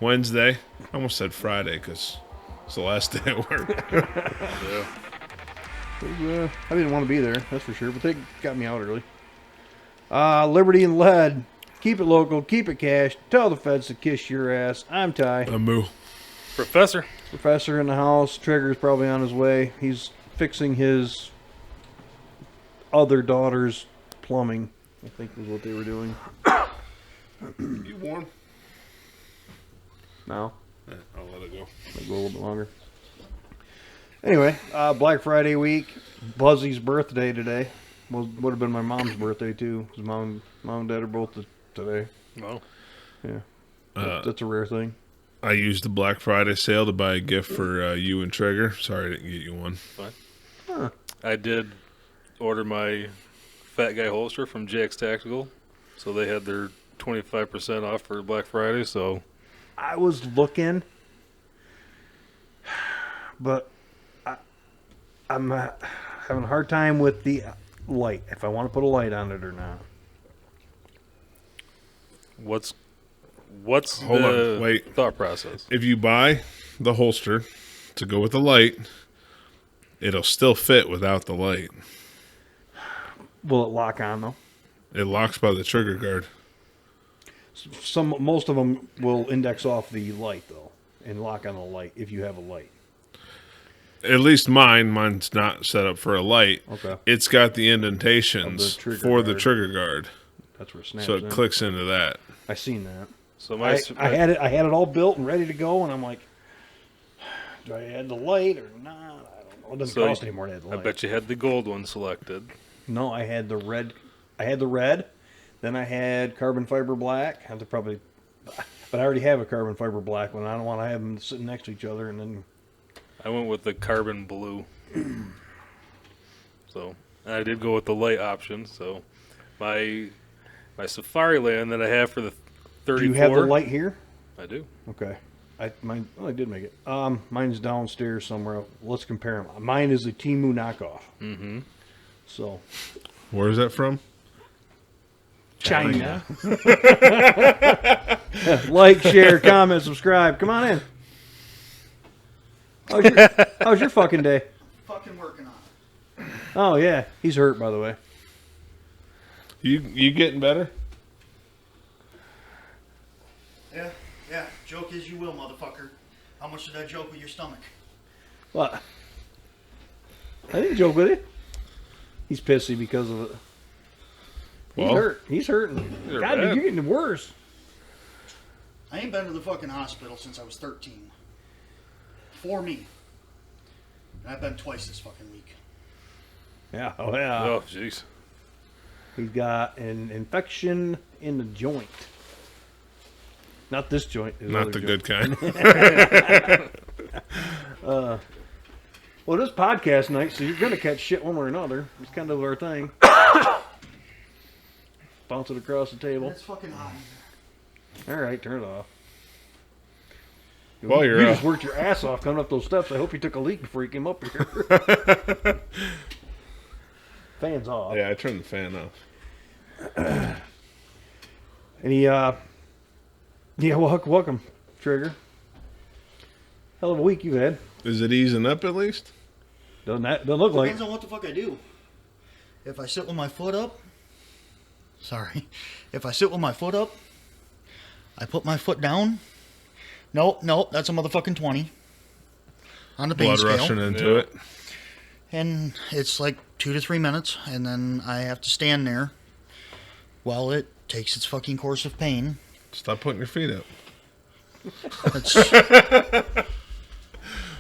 Wednesday. I almost said Friday because it's the last day at work. Yeah. I didn't want to be there, that's for sure, but they got me out early. Liberty and Lead. Keep it local, keep it cash. Tell the feds to kiss your ass. I'm Ty. A moo. Professor. Professor in the house. Trigger's probably on his way. He's fixing his other daughter's plumbing, I think was what they were doing. You warm? No. I'll let it go. Might go a little bit longer. Anyway, Black Friday week. Buzzy's birthday today. Would have been my mom's birthday too. Because mom and dad are both today. Wow. Yeah. That's a rare thing. I used the Black Friday sale to buy a gift for you and Trigger. Sorry I didn't get you one. Fine. Huh. I did order my Fat Guy holster from JX Tactical. So they had their 25% off for Black Friday. So I was looking, but I'm having a hard time with the light. If I want to put a light on it or not. what's Hold the on, wait. thought process? If you buy the holster to go with the light, it'll still fit without the light. Will it lock on though? It locks by the trigger guard. Most of them will index off the light though, and lock on the light if you have a light. At least mine's not set up for a light. Okay. It's got the indentations Of the trigger for the guard. trigger guard. That's where it snaps So it in. clicks into that. I seen that. So I had it all built and ready to go, and I'm like, do I add the light or not? I don't know. It doesn't cost any more to add the I light. bet you had the gold one selected. No, I had the red. Then I had carbon fiber black. I have to probably, but I already have a carbon fiber black one. I don't want to have them sitting next to each other. And then I went with the carbon blue. So I did go with the light option. So my Safari Land that I have for the 34. do you have the light here? I do. Okay. I did make it. Mine's downstairs somewhere. Let's compare them. Mine is a Temu knockoff. Mm-hmm. So Where is that from? China. Like, share, comment, subscribe. Come on in. How's your fucking day? Fucking working on it. Oh yeah, he's hurt by the way. You getting better? Yeah. Joke as you will, motherfucker. How much did I joke with your stomach? What? I didn't joke with it. He's pissy because of it. He's Well, hurt. He's hurting. You're God, bad. dude, you're getting worse. I ain't been to the fucking hospital since I was 13. For me. And I've been twice this fucking week. Yeah. Oh yeah. Oh, jeez. He's got an infection in the joint. Not this joint. his Not other the joint. good kind. Well, it is podcast night, so you're gonna catch shit one way or another. It's kind of our thing. Bounce it across the table. It's fucking hot in here. All right, turn it off. While you're you out. just worked your ass off coming up those steps. I hope you took a leak before you came up here. Fan's off. Yeah, I turned the fan off. Welcome, Trigger. Hell of a week you've had. Is it easing up at least? Doesn't look like. Depends on what the fuck I do. If I sit with my foot up. Sorry. If I sit with my foot up, I put my foot down. Nope, that's a motherfucking 20. On the pain Blood scale. rushing into Yeah. it. And it's like 2 to 3 minutes, and then I have to stand there while it takes its fucking course of pain. Stop putting your feet up. It's,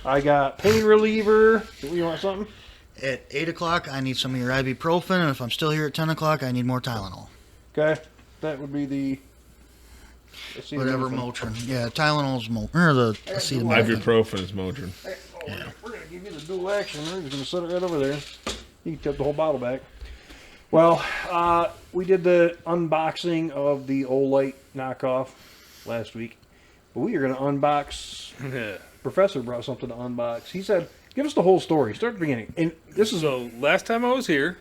I got pain reliever. You want something? at 8 o'clock, I need some of your ibuprofen, and if I'm still here at 10 o'clock, I need more Tylenol. Okay, that would be the Whatever Motrin. Yeah, Tylenol's Motrin. Or the acetaminophen. Ibuprofen is Motrin. We're gonna give you the dual action. We're just gonna set it right over there. You can tip the whole bottle back. Well, we did the unboxing of the Olight knockoff last week, but we are gonna unbox. Yeah. Professor brought something to unbox. He said, "Give us the whole story. Start at the beginning." And this is So last time I was here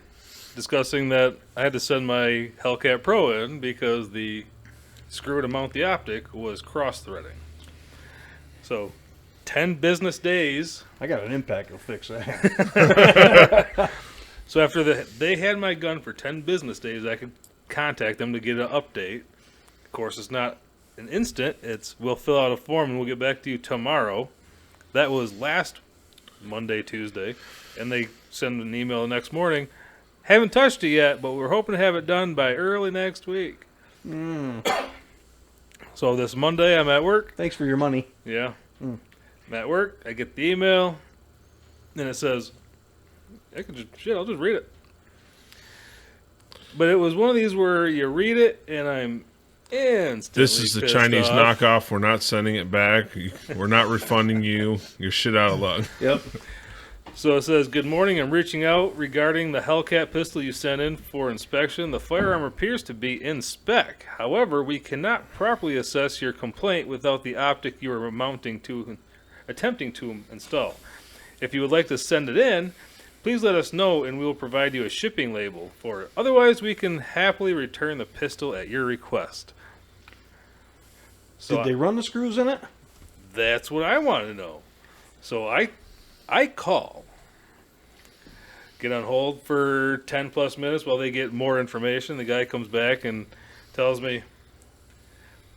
discussing that I had to send my Hellcat Pro in because the screw to mount the optic was cross-threading. So 10 business days. I got an impact to fix that. So after they had my gun for 10 business days, I could contact them to get an update. Of course, it's not an instant. We'll fill out a form and we'll get back to you tomorrow. That was last Monday, Tuesday, and they send an email the next morning. Haven't touched it yet, but we're hoping to have it done by early next week. So this Monday, I'm at work. Thanks for your money. Yeah. I'm at work. I get the email, and it says, I'll just read it. But it was one of these where you read it, and I'm instantly This is the pissed Chinese off. knockoff. We're not sending it back. We're not refunding you. You're shit out of luck. Yep. So it says, good morning. I'm reaching out regarding the Hellcat pistol you sent in for inspection. The firearm appears to be in spec. However, we cannot properly assess your complaint without the optic you are attempting to install. If you would like to send it in, please let us know and we will provide you a shipping label for it. Otherwise, we can happily return the pistol at your request. So Did they run the screws in it? that's what I want to know. So I call. Get on hold for 10 plus minutes while they get more information. The guy comes back and tells me,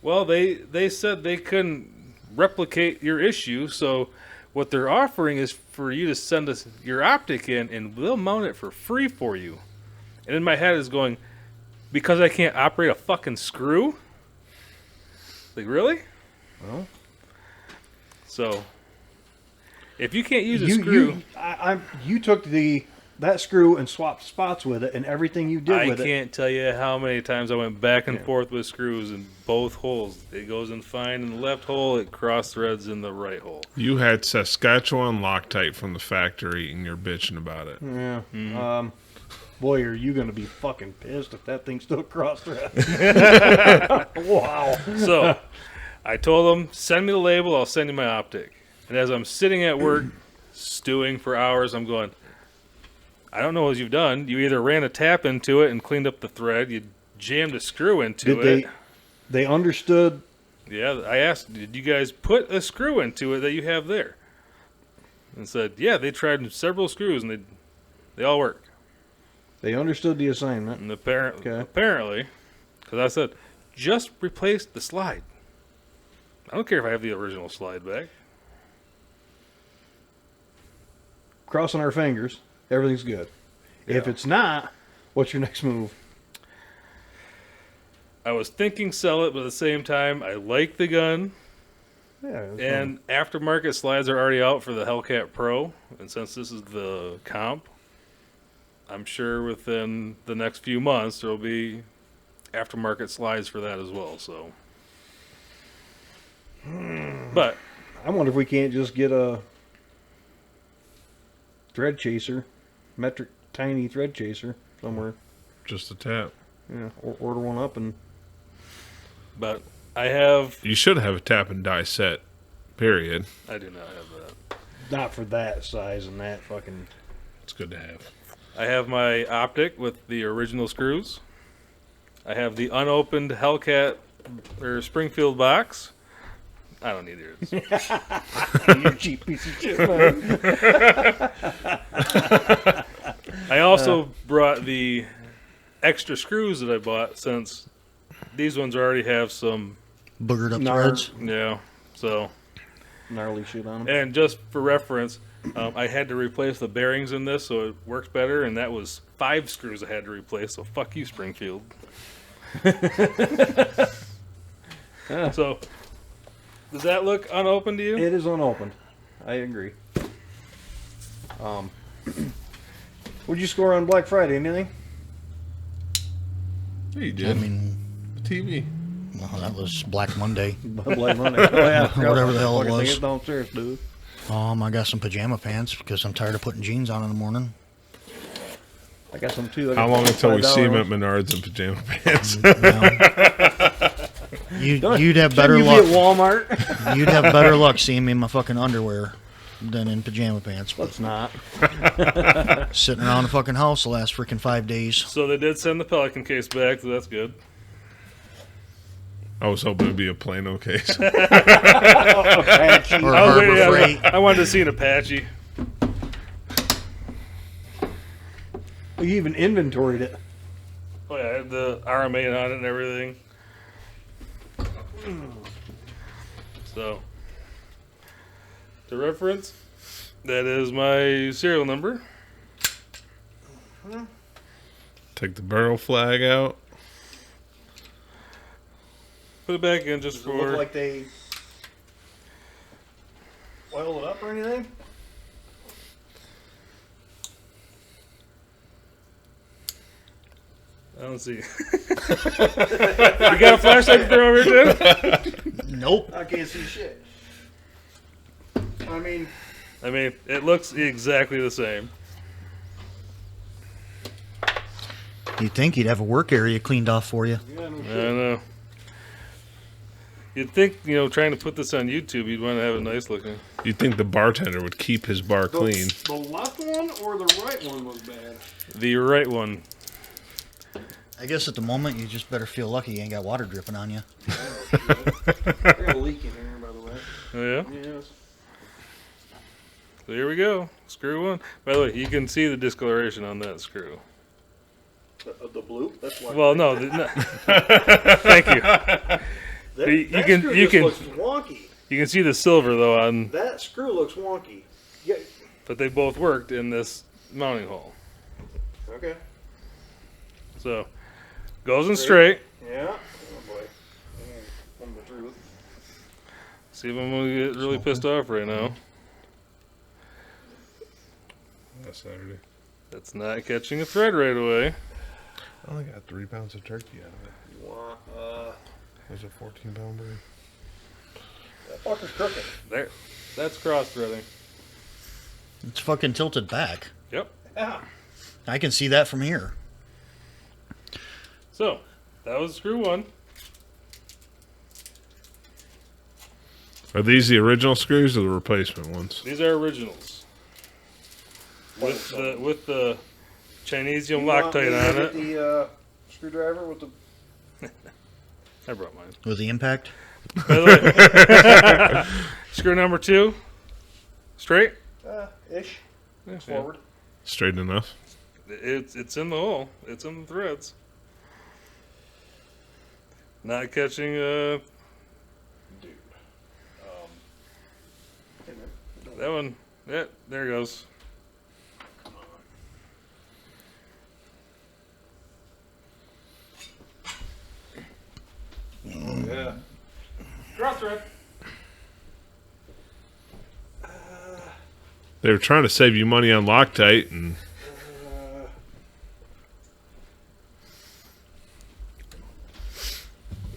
well, they said they couldn't replicate your issue, so what they're offering is for you to send us your optic in and we'll mount it for free for you. And in my head is going, because I can't operate a fucking screw? Like, really? Well, So, if you can't use a screw... You took that screw and swapped spots with it, and everything you did I with it. can't tell you how many times I went back and forth with screws in both holes. It goes in fine in the left hole, it cross threads in the right hole. You had Saskatchewan Loctite from the factory, and you're bitching about it. Yeah. Boy, are you going to be fucking pissed if that thing's still cross thread. Wow. So, I told them, send me the label, I'll send you my optic. And as I'm sitting at work, stewing for hours, I'm going, I don't know what you've done. You either ran a tap into it and cleaned up the thread, you jammed a screw into it. They understood? Yeah, I asked, did you guys put a screw into it that you have there? And said, yeah, they tried several screws and they all work. They understood the assignment. And apparently, because I said, just replace the slide. I don't care if I have the original slide back. Crossing our fingers, everything's good. If Yeah. it's not, what's your next move? I was thinking sell it, but at the same time, I like the gun. Yeah. it's And aftermarket slides are already out for the Hellcat Pro. And since this is the comp, I'm sure within the next few months there will be aftermarket slides for that as well. So, but I wonder if we can't just get a thread chaser, metric tiny thread chaser somewhere. Just a tap. Yeah, or order one up and. but I have. You should have a tap and die set, period. I do not have that. Not for that size and that fucking. It's good to have. I have my optic with the original screws. I have the unopened Hellcat or Springfield box. I don't need yours. You cheap piece of shit, man. I also brought the extra screws that I bought since these ones already have some, Boogered up Nar- threads. yeah. So, Gnarly shit on them. and just for reference, I had to replace the bearings in this so it works better, and that was 5 screws I had to replace. So fuck you, Springfield. So, does that look unopened to you? It is unopened. I agree. What'd you score on Black Friday? Anything? Yeah, you did. I mean, TV. well, that was Black Monday. Black Monday. Oh, yeah. I forgot Whatever about the hell that it fucking thing. was. It's downstairs, dude. I got some pajama pants because I'm tired of putting jeans on in the morning. I got some too. I How got long until we $5 see him at ones. Menards in pajama pants? You'd have better Shouldn't luck. you be at Walmart? You'd have better luck seeing me in my fucking underwear than in pajama pants. But Let's not. sitting around the fucking house the last freaking 5 days. So they did send the Pelican case back, so that's good. I was hoping it'd be a Plano case. Apache. Or I was Harbor waiting- Freight. I wanted to see an Apache. You even inventoried it. Oh yeah, I had the RMA on it and everything. So, to reference, that is my serial number. Take the barrel flag out. Put it back in just Does it for. look like they oiled it up or anything? I don't see. You got a flashlight to throw over here, Tim? Nope. I can't see shit. I mean, It looks exactly the same. You'd think he'd have a work area cleaned off for you. yeah, no I shit. don't know. You'd think, trying to put this on YouTube, you'd want to have it nice looking. You'd think the bartender would keep his bar clean. The left one or the right one was bad? The right one. I guess at the moment you just better feel lucky you ain't got water dripping on you. I got a leak in here, by the way. Oh, yeah? Yes. So here we go. Screw one. By the way, you can see the discoloration on that screw. The blue? That's why. Well, no. Thank you. that, you that can- screw you just can- looks wonky. You can see the silver, though, on, That screw looks wonky. Yeah. but they both worked in this mounting hole. Okay. So, goes in straight. Yeah. Oh boy. Tell the truth. See if I'm going to get really pissed off right now. That's Saturday. That's not catching a thread right away. I only got 3 pounds of turkey out of it. You want, There's a 14-pound bird. that fucker's crooked. There. That's cross-threading. It's fucking tilted back. Yep. Yeah. I can see that from here. So, that was screw one. Are these the original screws or the replacement ones? These are originals. With the Chinesium Loctite on it. The screwdriver with the. I brought mine. With the impact. By the way, screw number 2. Straight. Ish. Yeah, Forward. Straight enough. It's in the hole. It's in the threads. Not catching Dude. that one. Yeah, there it goes. Yeah. Cross thread. They were trying to save you money on Loctite, and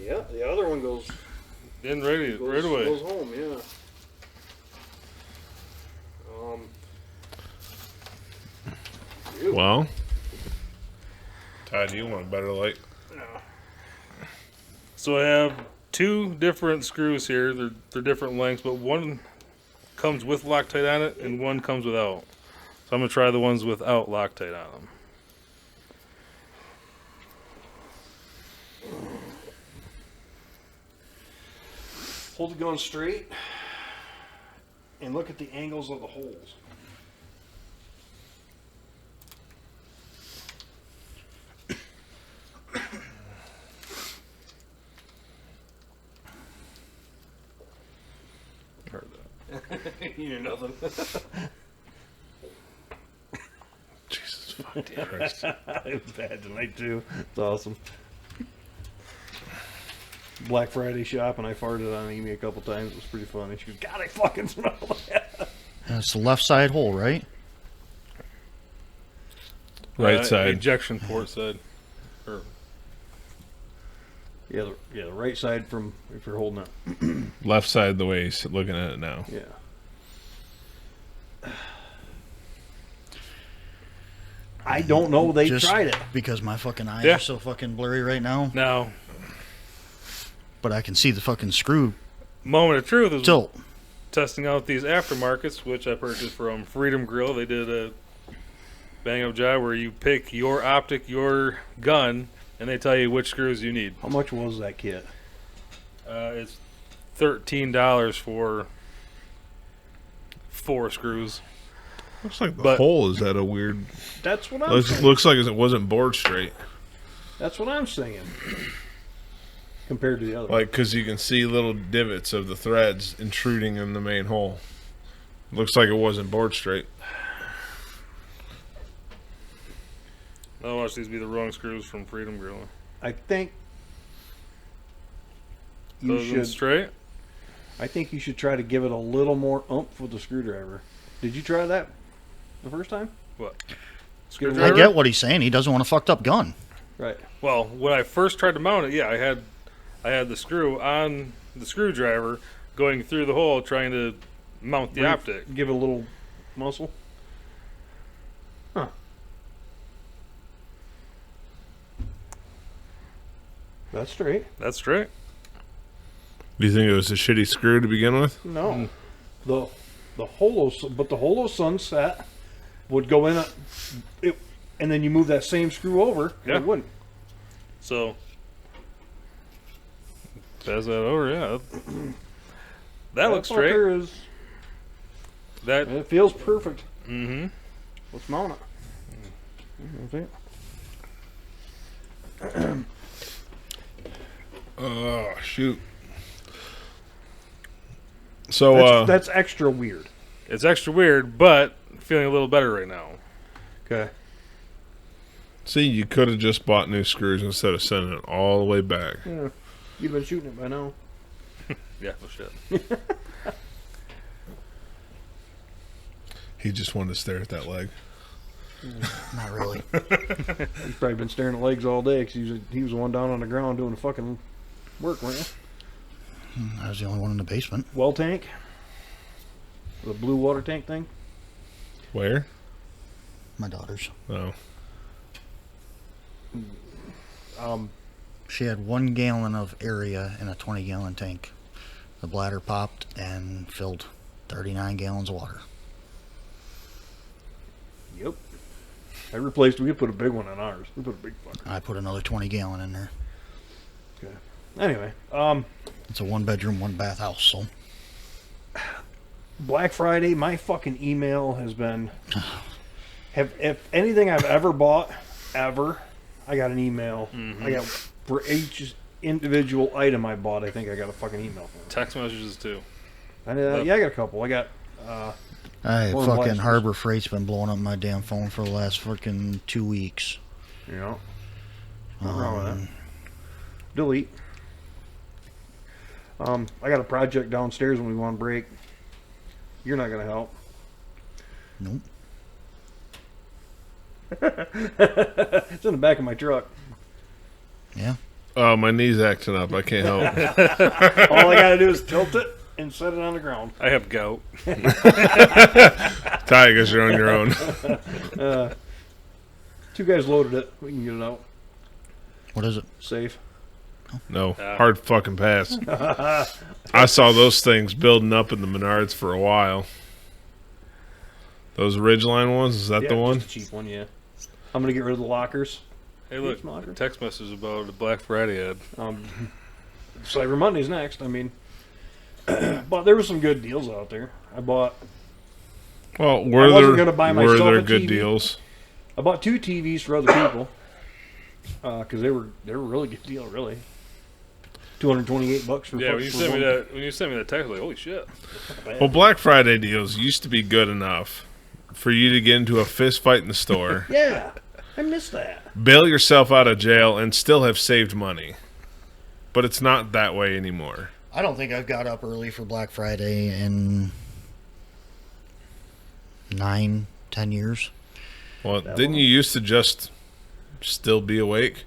Yeah, the other one goes In right away. Goes home, yeah. well, Todd, you want a better light? So I have 2 different screws here. They're different lengths, but one comes with Loctite on it and one comes without. So I'm gonna try the ones without Loctite on them. Hold the gun straight and look at the angles of the holes. Heard that. You hear nothing. Jesus fucking Christ. It was bad tonight too. It's awesome. Black Friday shop, and I farted on Amy a couple times. It was pretty funny. She goes, "God, I fucking smell that." That's the left side hole, right? Right side. Ejection port side. Or Yeah, the right side from if you're holding it. Left side the way he's looking at it now. Yeah. I don't know. They Just tried it. because my fucking eyes Yeah. are so fucking blurry right now. now, But I can see the fucking screw moment of truth is tilt. testing out these aftermarkets, which I purchased from Freedom Grill. They did a bang up job where you pick your optic, your gun, and they tell you which screws you need. How much was that kit? It's $13 for 4 screws. Looks like the But- hole is at a weird. That's what I'm saying. Looks like it wasn't bored straight. That's what I'm saying. Compared to the other. Like, because you can see little divots of the threads intruding in the main hole. Looks like it wasn't bored straight. I'll watch these be the wrong screws from Freedom Grill. I think you Those should. straight. I think you should try to give it a little more oomph with the screwdriver. Did you try that the first time? What? Get I Screwdriver? get what he's saying. He doesn't want a fucked up gun. Right. Well, when I first tried to mount it, yeah, I had the screw on the screwdriver going through the hole trying to mount the optic. Give it a little muscle. Huh. That's straight. That's straight. Do you think it was a shitty screw to begin with? No. The holo sunset would go in it, and then you move that same screw over, and Yeah. it wouldn't. So pass that over, yeah. That looks straight. fucker is, That it feels perfect. mm-hmm. Let's mount it. Oh, shoot. So, That's extra weird. It's extra weird, but feeling a little better right now. Okay. see, you could have just bought new screws instead of sending it all the way back. Yeah. You'd been shooting it by now. Yeah, no shit. He just wanted to stare at that leg. Not really. He's probably been staring at legs all day because he was the one down on the ground doing the fucking work, weren't you? I was the only one in the basement. Well tank? The blue water tank thing? Where? My daughter's. Oh. She had 1 gallon of area in a 20-gallon tank. The bladder popped and filled 39 gallons of water. Yep. We put a big one on ours. We put a big fucker. I put another 20-gallon in there. Okay. Anyway, It's a 1-bedroom, 1-bath house, so Black Friday, my fucking email has been. If anything I've ever bought, I got an email. Mm-hmm. I got for each individual item I bought. I think I got a fucking email from. Text messages too. And, yeah, I got a couple. I got. Hey, One fucking license. Harbor Freight's been blowing up my damn phone for the last fucking 2 weeks. You know. Nothing wrong with that. Delete. I got a project downstairs when we want to break. You're not gonna help. Nope. It's in the back of my truck. Yeah. Oh, my knee's acting up. I can't help. All I gotta do is tilt it and set it on the ground. I have gout. Ty, I guess you're on your own. 2 guys loaded it. We can get it out. What is it? Safe. No, hard fucking pass. I saw those things building up in the Menards for a while. Those Ridgeline ones, is that the one? Just a cheap one, yeah. I'm gonna get rid of the lockers. Hey, look, Each locker? text message about the Black Friday ad. Cyber Monday's next. I mean, but there were some good deals out there. I bought Well, I wasn't gonna buy were myself there a good TV. deals? 2 TVs for other people because they were a really good deal, really. $228 for Yeah, when you for sent me one. that, text, I was like, holy shit. Well, Black Friday deals used to be good enough for you to get into a fist fight in the store, Yeah, I missed that. bail yourself out of jail, and still have saved money. But it's not that way anymore. I don't think I've got up early for Black Friday in 9, 10 years. Well, That didn't long? you used to just still be awake?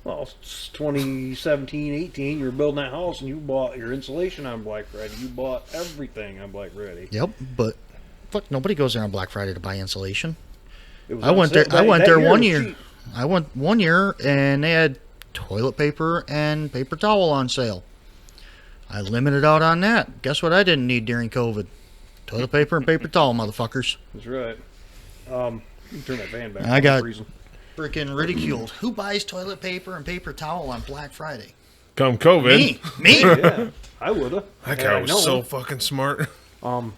Well, it's 2017, 18. You were building that house and you bought your insulation on Black Friday. You bought everything on Black Friday. Yep, but fuck, nobody goes there on Black Friday to buy insulation. It was I on went sale. there. I went That there year one was year. cheap. I went one year, and they had toilet paper and paper towel on sale. I limited out on that. Guess what? I didn't need during COVID: toilet paper and paper towel, motherfuckers. That's right. You can turn that fan back. I on, got- freezing. Freaking ridiculed. Who buys toilet paper and paper towel on Black Friday? Come COVID. Me? Yeah, I woulda. That Had guy I was known. so fucking smart. I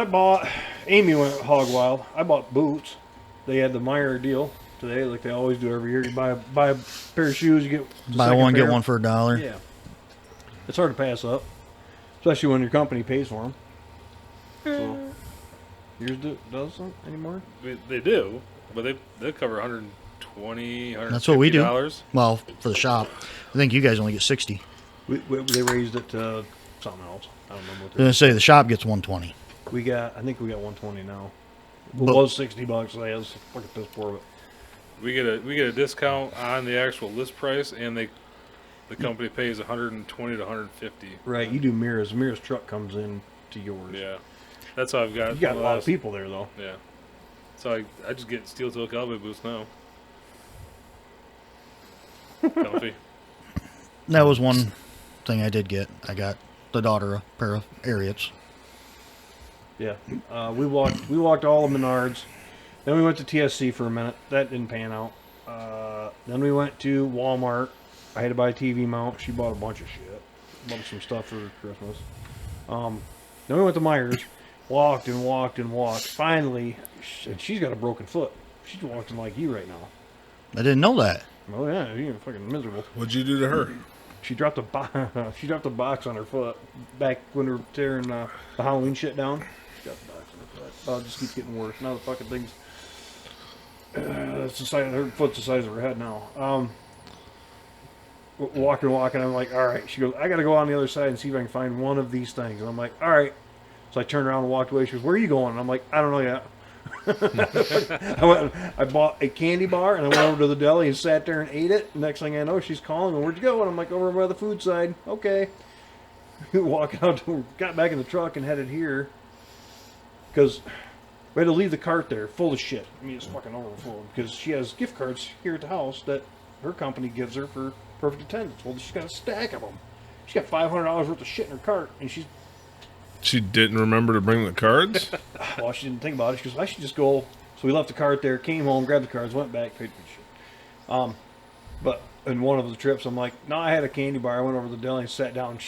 bought. Amy went hog wild. I bought boots. They had the Meyer deal today, like they always do every year. You buy a pair of shoes, you get the Buy second one, get pair. one for $1. Yeah, it's hard to pass up, especially when your company pays for them. So, yours does some anymore? They do, but they cover 120, That's what we do. $150. Well, for the shop. I think you guys only get 60. They raised it to something else. I don't remember what I was they going to say the shop gets 120. I think we got 120 now. It But- was $60. I was fucking pissed for it. We get a discount on the actual list price, and the company pays 120 to 150. Right, you do mirrors. Mirrors truck comes in to yours. Yeah, that's how I've got. You got for a the lot of last- people there though. Yeah, so I just get steel toe cowboy boots now. Comfy. That was one thing I did get. I got the daughter a pair of Ariats. Yeah, we walked all of Menards. Then we went to TSC for a minute. That didn't pan out. Then we went to Walmart. I had to buy a TV mount. She bought a bunch of shit. Bought some stuff for Christmas. Then we went to Myers. Walked and walked and walked. Finally, and she's got a broken foot. She's walking like you right now. I didn't know that. Oh yeah, you're fucking miserable. What'd you do to her? She dropped she dropped a box on her foot back when we were tearing the Halloween shit down. She dropped a box on her foot. Oh, it just keeps getting worse. Now the fucking thing's it's the size. Her foot's the size of her head now. Walking. I'm like, all right. She goes, I got to go on the other side and see if I can find one of these things. And I'm like, all right. So I turned around and walked away. She goes, where are you going? And I'm like, I don't know yet. I bought a candy bar and I went over to the deli and sat there and ate it. Next thing I know, she's calling me, where'd you go? And I'm like, over by the food side. Okay. Walking out, got back in the truck and headed here because we had to leave the cart there full of shit. I mean, it's fucking overflowing because she has gift cards here at the house that her company gives her for perfect attendance. Well, she's got a stack of them. She's got $500 worth of shit in her cart, and She didn't remember to bring the cards? well, she didn't think about it. She goes, I should just go. So we left the cart there, came home, grabbed the cards, went back, paid for the shit. But in one of the trips, I'm like, no, I had a candy bar. I went over to the deli and sat down.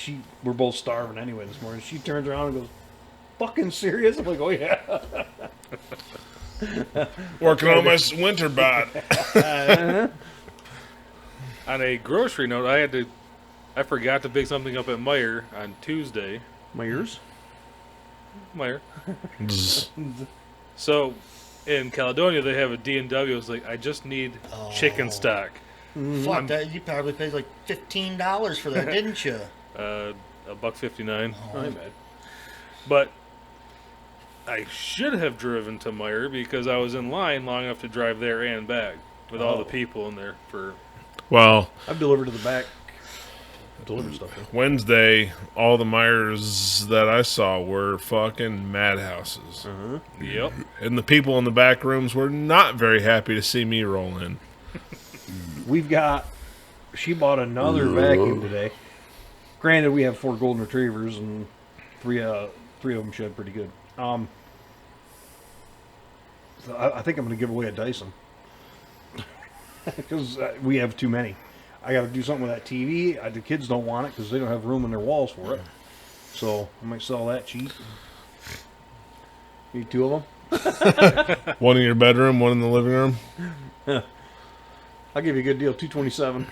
We're both starving anyway this morning. She turns around and goes, fucking serious? I'm like, oh yeah. Working on my winter bod. On a grocery note, I forgot to pick something up at Meijer on Tuesday. Myers? Meijer. So, in Caledonia, they have a D&W. It's like, I just need chicken stock. Fuck that! You probably paid like $15 for that, didn't you? $1.59. Oh, I bet. But I should have driven to Meijer because I was in line long enough to drive there and back with all the people in there for. Well, I've delivered to the back. Delivered stuff there. Wednesday, all the Myers that I saw were fucking madhouses. Yep. And the people in the back rooms were not very happy to see me roll in. She bought another vacuum today. Granted, we have 4 golden retrievers and three of them shed pretty good. So I think I'm going to give away a Dyson because we have too many. I got to do something with that TV. The kids don't want it because they don't have room in their walls for it. So I might sell that cheap. Need 2 of them. One in your bedroom, one in the living room. I'll give you a good deal, $227.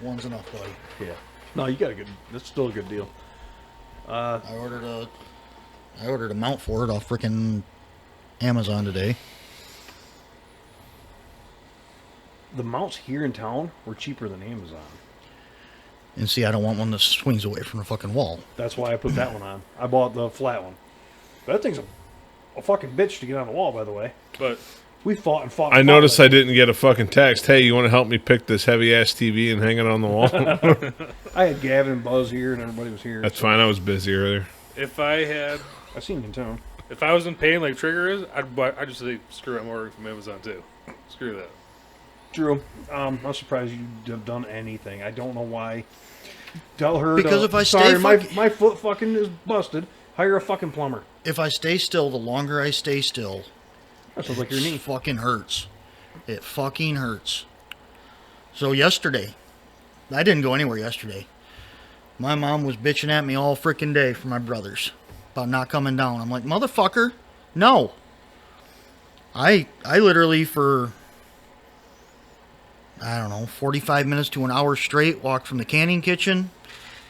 One's enough, buddy. Yeah. No, you got a good. That's still a good deal. I ordered a mount for it off frickin' Amazon today. The mounts here in town were cheaper than Amazon. And see, I don't want one that swings away from the fucking wall. That's why I put that one on. I bought the flat one. That thing's a fucking bitch to get on the wall, by the way. But We fought and fought. I And noticed fought I didn't get a fucking text. Hey, you want to help me pick this heavy ass TV and hang it on the wall? I had Gavin and Buzz here, and everybody was here. That's fine. I was busy earlier. if I seen him in town. was in pain like Trigger is, I'd just say screw it, I'm ordering from Amazon too. Screw that. Drew, I'm surprised you have done anything. I don't know why. Tell her Because if I stay sorry, fuck- my foot fucking is busted. Hire a fucking plumber. If I stay still, the longer I stay still, That sounds like your knee. It fucking hurts. It fucking hurts. So yesterday, I didn't go anywhere yesterday. My mom was bitching at me all freaking day for my brothers about not coming down. I'm like, motherfucker, no. I literally for, I don't know, 45 minutes to an hour straight walked from the canning kitchen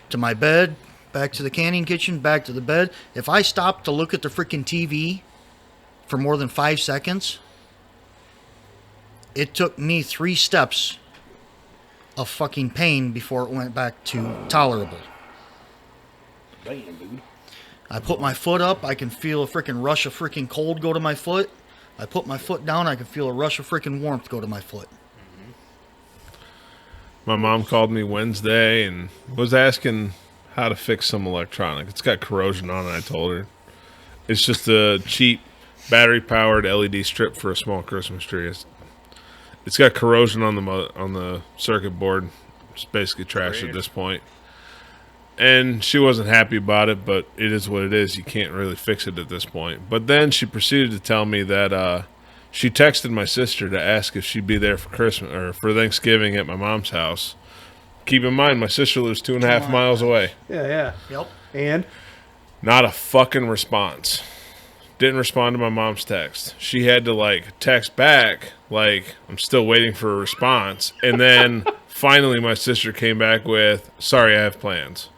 to my bed, back to the canning kitchen, back to the bed. If I stopped to look at the freaking TV for more than 5 seconds, it took me 3 steps of fucking pain before it went back to tolerable. Damn, dude. I put my foot up, I can feel a freaking rush of freaking cold go to my foot. I put my foot down, I can feel a rush of freaking warmth go to my foot. My mom called me Wednesday and was asking how to fix some electronic. It's got corrosion on it, I told her. It's just a cheap battery-powered LED strip for a small Christmas tree. It's got corrosion on the circuit board. It's basically trash at this point. And she wasn't happy about it, but it is what it is. You can't really fix it at this point. But then she proceeded to tell me that she texted my sister to ask if she'd be there for Christmas or for Thanksgiving at my mom's house. Keep in mind, my sister lives 2.5 miles away. Yeah. Yep. And Not a fucking response. Didn't respond to my mom's text. She had to text back I'm still waiting for a response. And then finally my sister came back with, sorry, I have plans.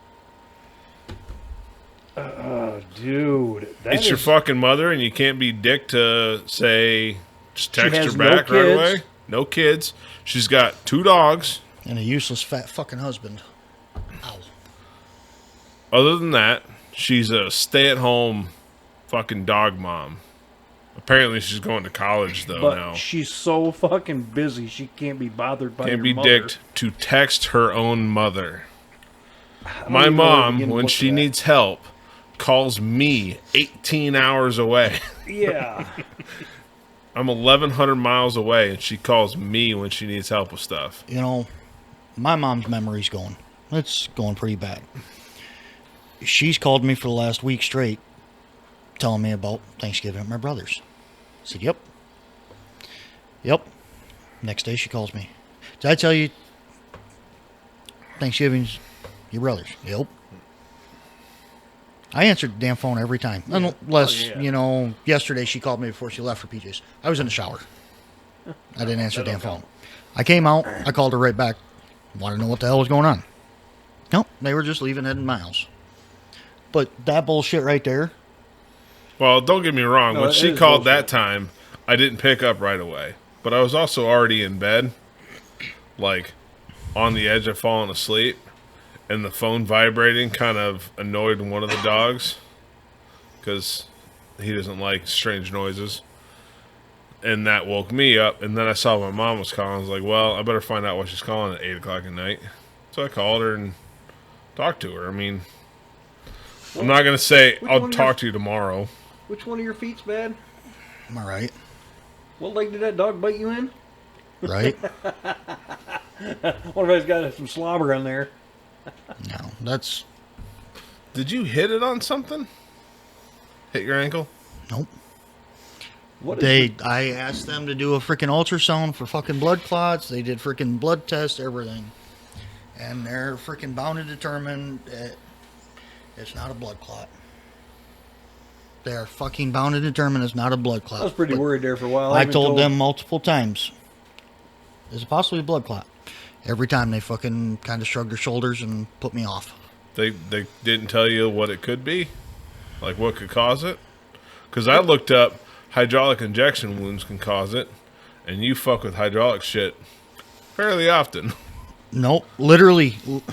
dude, It's your fucking mother, and you can't be dick to say, just text has her no back right kids. away. No kids. She's got 2 dogs. And a useless fat fucking husband. Ow. Other than that, she's a stay-at-home fucking dog mom. Apparently, she's going to college, though, but now. she's so fucking busy, she can't be bothered by Can't your be mother. dicked to text her own mother. don't My even know where to mom, begin to when look she at that. needs help, calls me 18 hours away. Yeah. I'm 1,100 miles away, and she calls me when she needs help with stuff. You know, my mom's memory's going. It's going pretty bad. She's called me for the last week straight, telling me about Thanksgiving at my brother's. I said, yep. Yep. Next day she calls me. Did I tell you Thanksgiving's your brother's? Yep. I answered the damn phone every time. Unless, Oh, yeah. Yesterday she called me before she left for PJ's. I was in the shower. I didn't answer the damn phone. I came out. I called her right back. Wanted to know what the hell was going on. Nope. They were just leaving it in my house. But that bullshit right there. Well, don't get me wrong. No, When it she is called bullshit. that time, I didn't pick up right away. But I was also already in bed, on the edge of falling asleep. And the phone vibrating kind of annoyed one of the dogs because he doesn't like strange noises. And that woke me up. And then I saw my mom was calling. I was like, well, I better find out what she's calling at 8 o'clock at night. So I called her and talked to her. I mean, I'm not going to say which I'll one of talk your- to you tomorrow. Which one of your feet's bad? Am I right? What leg did that dog bite you in? Right? One of us got some slobber on there. No. That's... Did you hit it on something? Hit your ankle? Nope. What is I asked them to do a freaking ultrasound for fucking blood clots. They did freaking blood tests, everything. And they're freaking bound to determine that it's not a blood clot. They are fucking bound to determine it's not a blood clot. I was pretty But worried there for a while. I even told them multiple times, is it possibly a blood clot? Every time they fucking kind of shrugged their shoulders and put me off. They didn't tell you what it could be? Like what could cause it? Because I looked up hydraulic injection wounds can cause it. And you fuck with hydraulic shit fairly often. Nope, literally. What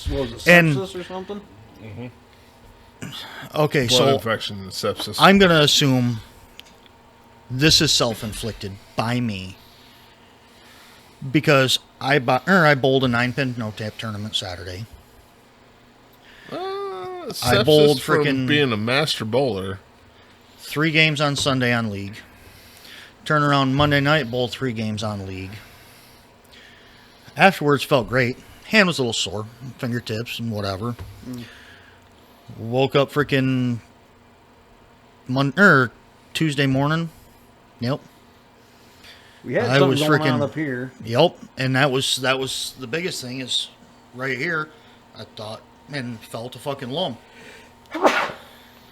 was it, and- sepsis or something? Okay, Blood so infection and sepsis. I'm going to assume this is self-inflicted by me because I bowled a 9-pin no-tap tournament Saturday. Sepsis bowled from frickin- being a master bowler. 3 games on Sunday on League. Turn around Monday night, bowled 3 games on League. Afterwards, felt great. Hand was a little sore, fingertips and whatever. Woke up freaking Tuesday morning. Yep. We had I something was going on freaking- up here. Yep. And that was the biggest thing is right here. I thought and felt a fucking lump. I'm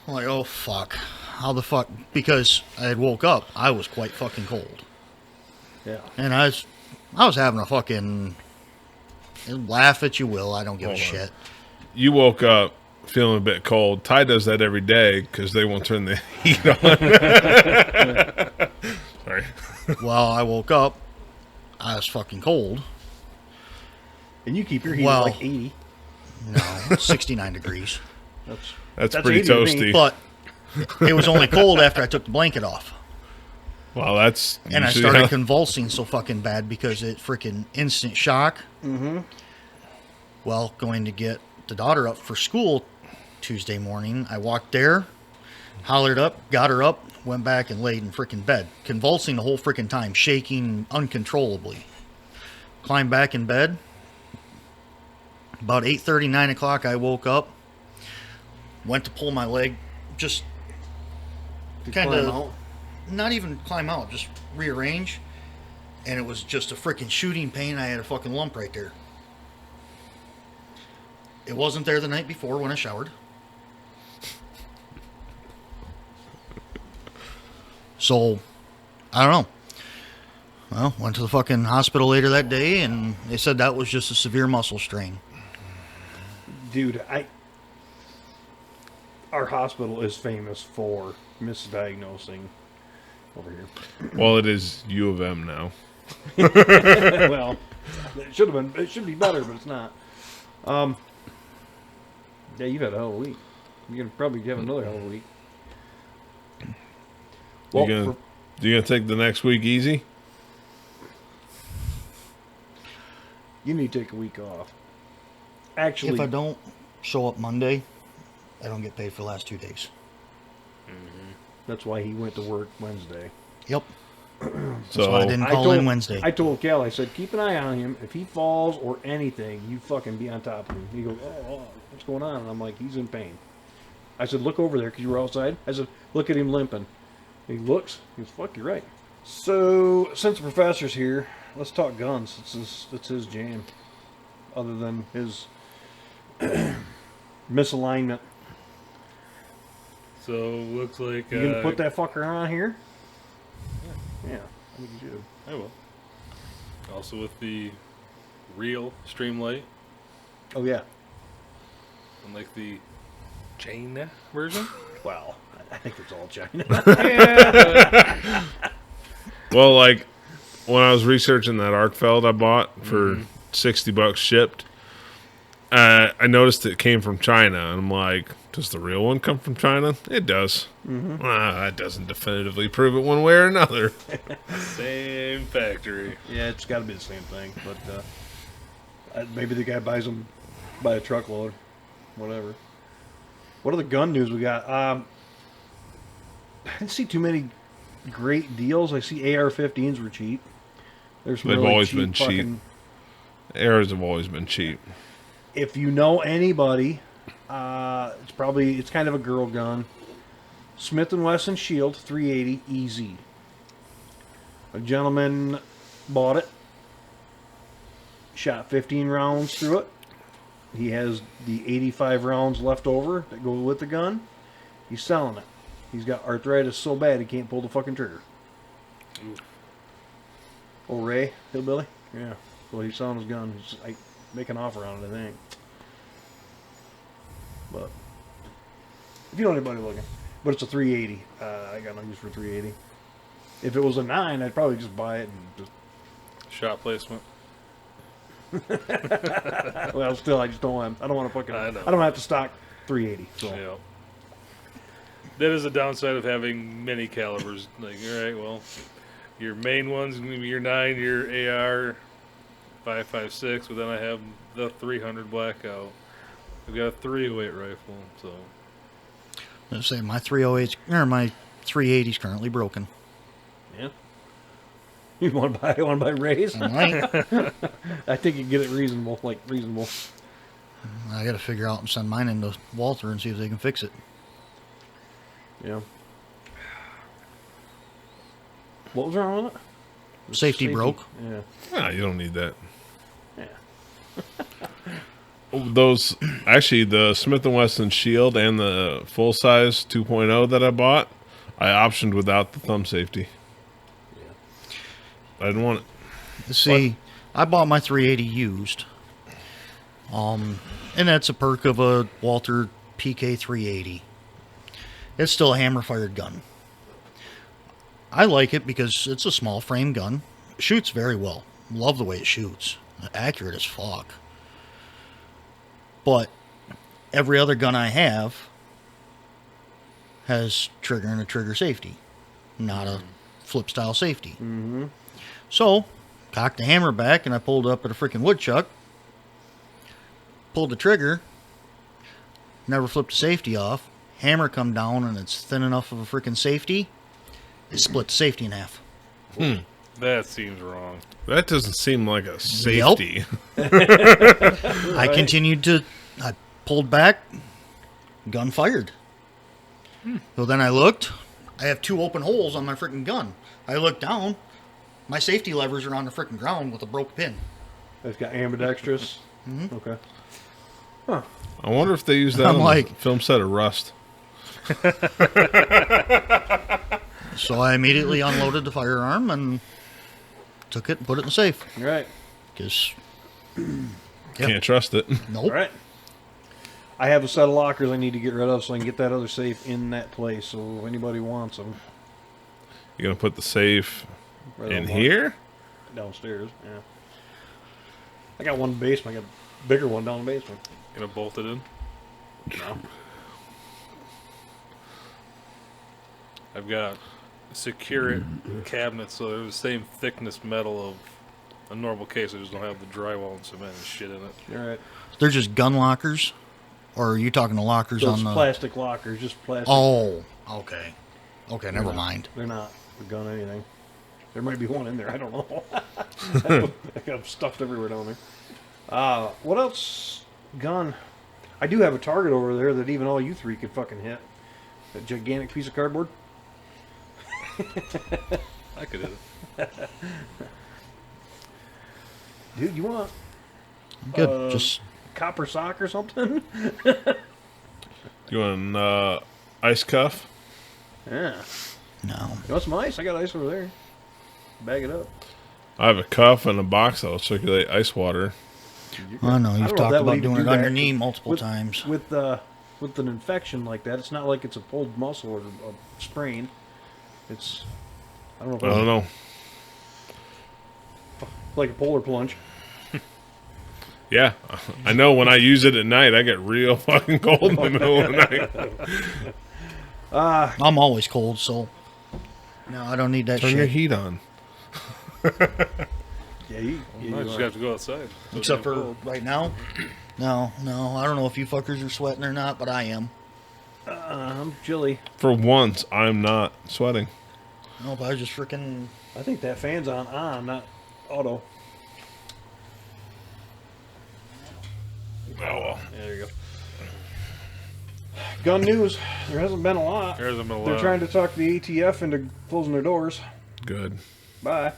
like, oh fuck. How the fuck? Because I had woke up. I was quite fucking cold. Yeah. And I was having a fucking laugh at you will. I don't give a Hold on. shit. You woke up feeling a bit cold. Ty does that every day because they won't turn the heat on. Sorry. Well, I woke up. I was fucking cold. And you keep your heat Well- at like 80. No, 69 degrees. That's That's pretty 80 to me. toasty. But it was only cold after I took the blanket off. Well, that's And I usually started how- convulsing so fucking bad because it freaking instant shock. Mm-hmm. Well, going to get the daughter up for school Tuesday morning, I walked there, hollered up, got her up, went back and laid in freaking bed, convulsing the whole freaking time, shaking uncontrollably. Climbed back in bed. About 8:30, 9 o'clock, I woke up, went to pull my leg, just kind climb of, out? not even climb out, just rearrange, and it was just a freaking shooting pain. I had a fucking lump right there. It wasn't there the night before when I showered. So, I don't know. Well, went to the fucking hospital later that day, and they said that was just a severe muscle strain. Dude, our hospital is famous for misdiagnosing over here. Well, it is U of M now. Well, it should have been. It should be better, but it's not. Yeah, you've had a hell of a week. You're gonna probably have another hell of a week. Well, You gonna take the next week easy? you need to take a week off. Actually, If I don't show up Monday, I don't get paid for the last 2 days. that's why he went to work Wednesday. Yep. So That's why I didn't call in Wednesday. I told Cal, I said, keep an eye on him. If he falls or anything, you fucking be on top of him. He goes, oh, what's going on? And I'm like, he's in pain. I said, look over there because you were outside. I said, look at him limping. He looks. He goes, fuck, you're right. So, since the professor's here, let's talk guns. It's his jam. Other than his misalignment. So looks like You gonna put that fucker on here? Yeah, I think you should. I will. Also with the real Streamlight, Oh, yeah. unlike the chain version. Well, I think it's all China. well, like when I was researching that arc felt I bought for $60 shipped, I noticed it came from China, and I'm like, does the real one come from China? It does. That doesn't definitively prove it one way or another. Same factory. Yeah, it's got to be the same thing, but maybe the guy buys them by a truckload, whatever. What other gun news we got? I didn't see too many great deals. I see AR-15s were cheap. There's some They've really always cheap been cheap. fucking- Arrows have always been cheap. If you know anybody, it's kind of a girl gun. Smith & Wesson Shield 380 EZ. A gentleman bought it. Shot 15 rounds through it. He has the 85 rounds left over that go with the gun. He's selling it. He's got arthritis so bad he can't pull the fucking trigger. Ooh. Oh, Ray, hillbilly? Yeah. So he's selling his gun. He's like, make an offer on it, I think. But if you know anybody looking, but it's a 380. I got no use for 380. If it was a 9, I'd probably just buy it and just. Shot placement. Well, still, I just don't want. I don't want to fucking. I know. I don't have to stock 380. So Yeah. That is a downside of having many calibers. Like, all right, well, your main one's gonna be your 9, your AR 5.56, but then I have the 300 blackout. I've got a 308 rifle, so Let's say my 308s or my 380s currently broken. yeah. You want to buy Rays? I might. I think you can get it reasonable, like reasonable. I got to figure out and send mine into Walter and see if they can fix it. Yeah. What was wrong with it? The Safety broke. Yeah. Nah, you don't need that. Yeah. Those actually, the Smith & Wesson Shield and the full size 2.0 that I bought, I optioned without the thumb safety. I didn't want it. See, I bought my 380 used. And that's a perk of a Walter PK 380. It's still a hammer-fired gun. I like it because it's a small frame gun. It shoots very well. Love the way it shoots. Accurate as fuck. But every other gun I have has trigger and a trigger safety, not a flip style safety. Mm-hmm. So, cocked the hammer back and I pulled up at a freaking woodchuck, pulled the trigger, never flipped the safety off. Hammer come down and it's thin enough of a freaking safety, it split the safety in half. That seems wrong. That doesn't seem like a safety. I continued to, I pulled back, gun fired. So then I looked, I have 2 open holes on my freaking gun. I looked down, my safety levers are on the freaking ground with a broke pin. It's got ambidextrous. Mm-hmm. Okay. I wonder if they use that I'm on like- the film set of Rust. So I immediately unloaded the firearm and took it and put it in the safe. All right. Because, Can't trust it. nope. All right. I have a set of lockers I need to get rid of so I can get that other safe in that place. So if anybody wants them, You're going to put the safe right in on here? downstairs. Yeah. I got one in the basement. I got a bigger one down in the basement. Gonna bolt it in. No. I've got secure it cabinets, so they're the same thickness metal of a normal case. I just don't have the drywall and cement and shit in it. All right. They're just gun lockers? Or are you talking the lockers So on it's the... plastic lockers, just plastic. Oh, okay. Okay, never mind. They're not a gun or anything. There might be one in there. I don't know. I got 'em stuffed everywhere down there. What else? Gun. I do have a target over there that even all you three could fucking hit. That gigantic piece of cardboard. I could hit it. Dude, you want Good. Just copper sock or something? You want an ice cuff? Yeah. no. You want some ice? I got ice over there. Bag it up. I have a cuff and a box that will circulate ice water. I know I you've don't know if talked that would about even doing it do on that your knee multiple with- times. With an infection like that, it's not like it's a pulled muscle or a sprain. It's I don't know. I If don't know. like a polar plunge. Yeah, I know when I use it at night, I get real fucking cold in the middle of the night. I'm always cold, so no, I don't need that Turn your shit. heat on. Yeah, you I just are. have to go outside. So Except damn for cold. right now. No, I don't know if you fuckers are sweating or not, but I am. I'm chilly. For once, I'm not sweating. Nope, I was just freaking... I think that fan's on, not auto. Oh well. Yeah, there you go. Gun news. There hasn't been a lot. There hasn't been a They're lot. trying to talk the ATF into closing their doors. Good. Bye.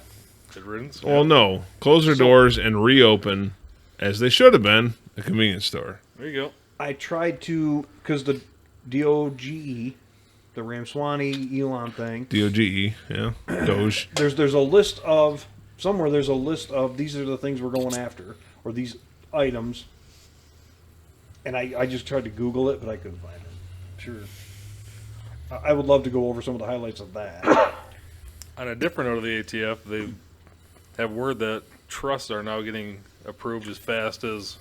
Good riddance. Well, no. Close their doors and reopen, as they should have been, a convenience store. There you go. I tried to, because the DOGE, the Ramswani Elon thing, DOGE, yeah. Doge. there's a list of, somewhere there's a list of these are the things we're going after, or these items. And I just tried to Google it, but I couldn't find it. Sure. I would love to go over some of the highlights of that. On a different note of the ATF, they have word that trusts are now getting approved as fast as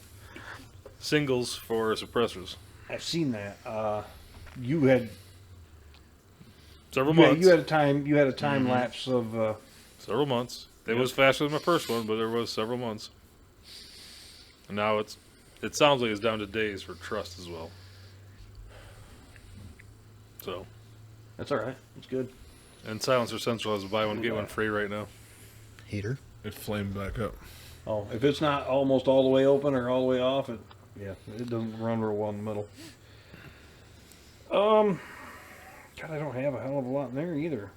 singles for suppressors. I've seen that. You had Several you months. had a time lapse of Several months. It was faster than my first one, but there was several months. And now it sounds like it's down to days for trust as well. So, that's all right. It's good. and Silencer Central has a buy one get one free right now. Heater. It flamed back up. Oh, if it's not almost all the way open or all the way off, it doesn't run real well in the middle. God, I don't have a hell of a lot in there either.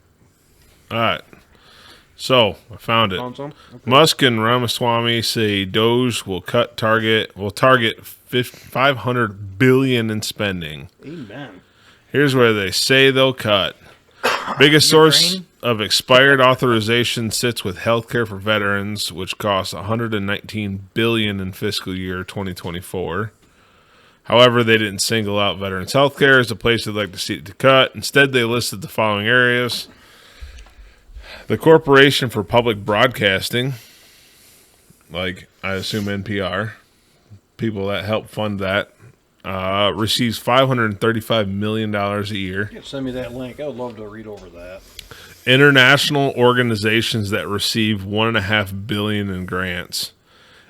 All right. So I found it. Found some? Okay. Musk and Ramaswamy say Doge will target 500 billion in spending. Amen. Here's where they say they'll cut. Biggest source Ukraine? of expired authorization sits with healthcare for veterans, which costs 119 billion in fiscal year 2024. However, they didn't single out veterans healthcare as a place they'd like to see it to cut. Instead, they listed the following areas. The Corporation for Public Broadcasting, like I assume NPR, people that help fund that, receives $535 million a year. Yeah, send me that link. I would love to read over that. International organizations that receive $1.5 billion in grants.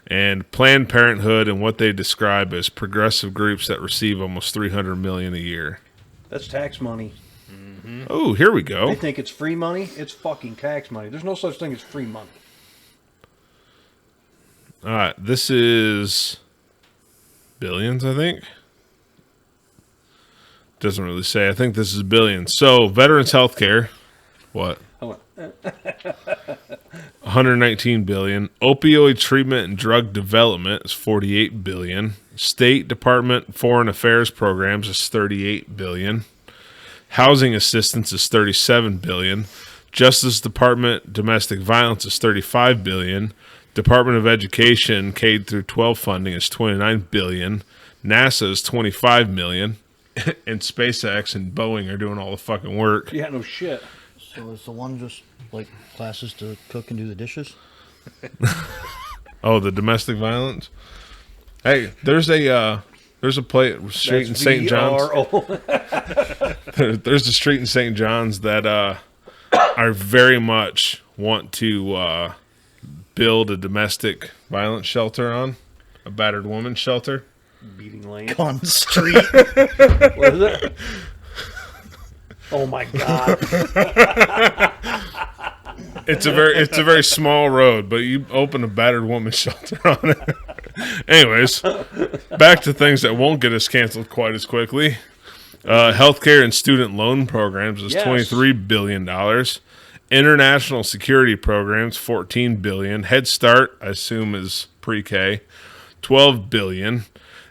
And Planned Parenthood and what they describe as progressive groups that receive almost $300 million a year. That's tax money. Oh, here we go. They think it's free money. It's fucking tax money. There's no such thing as free money. All right, this is billions, I think. Doesn't really say. I think this is billions. So, veterans healthcare, what? Hold on. 119 billion. Opioid treatment and drug development is 48 billion. State Department Foreign Affairs programs is 38 billion. Housing assistance is 37 billion. Justice Department domestic violence is 35 billion. Department of Education K through 12 funding is 29 billion. NASA is 25 million. And SpaceX and Boeing are doing all the fucking work. Yeah, no shit. So is the one just like classes to cook and do the dishes? Oh, the domestic violence. Hey, there's a street in St. John's. There's a street in St. John's that I very much want to build a domestic violence shelter on, a battered woman shelter. Beating lane. Gun Street. What is it? Oh my god. It's a very small road, but you open a battered woman shelter on it. Anyways, back to things that won't get us canceled quite as quickly. Healthcare and student loan programs is Yes. $23 billion. International security programs, $14 billion. Head Start, I assume, is pre-K, $12 billion.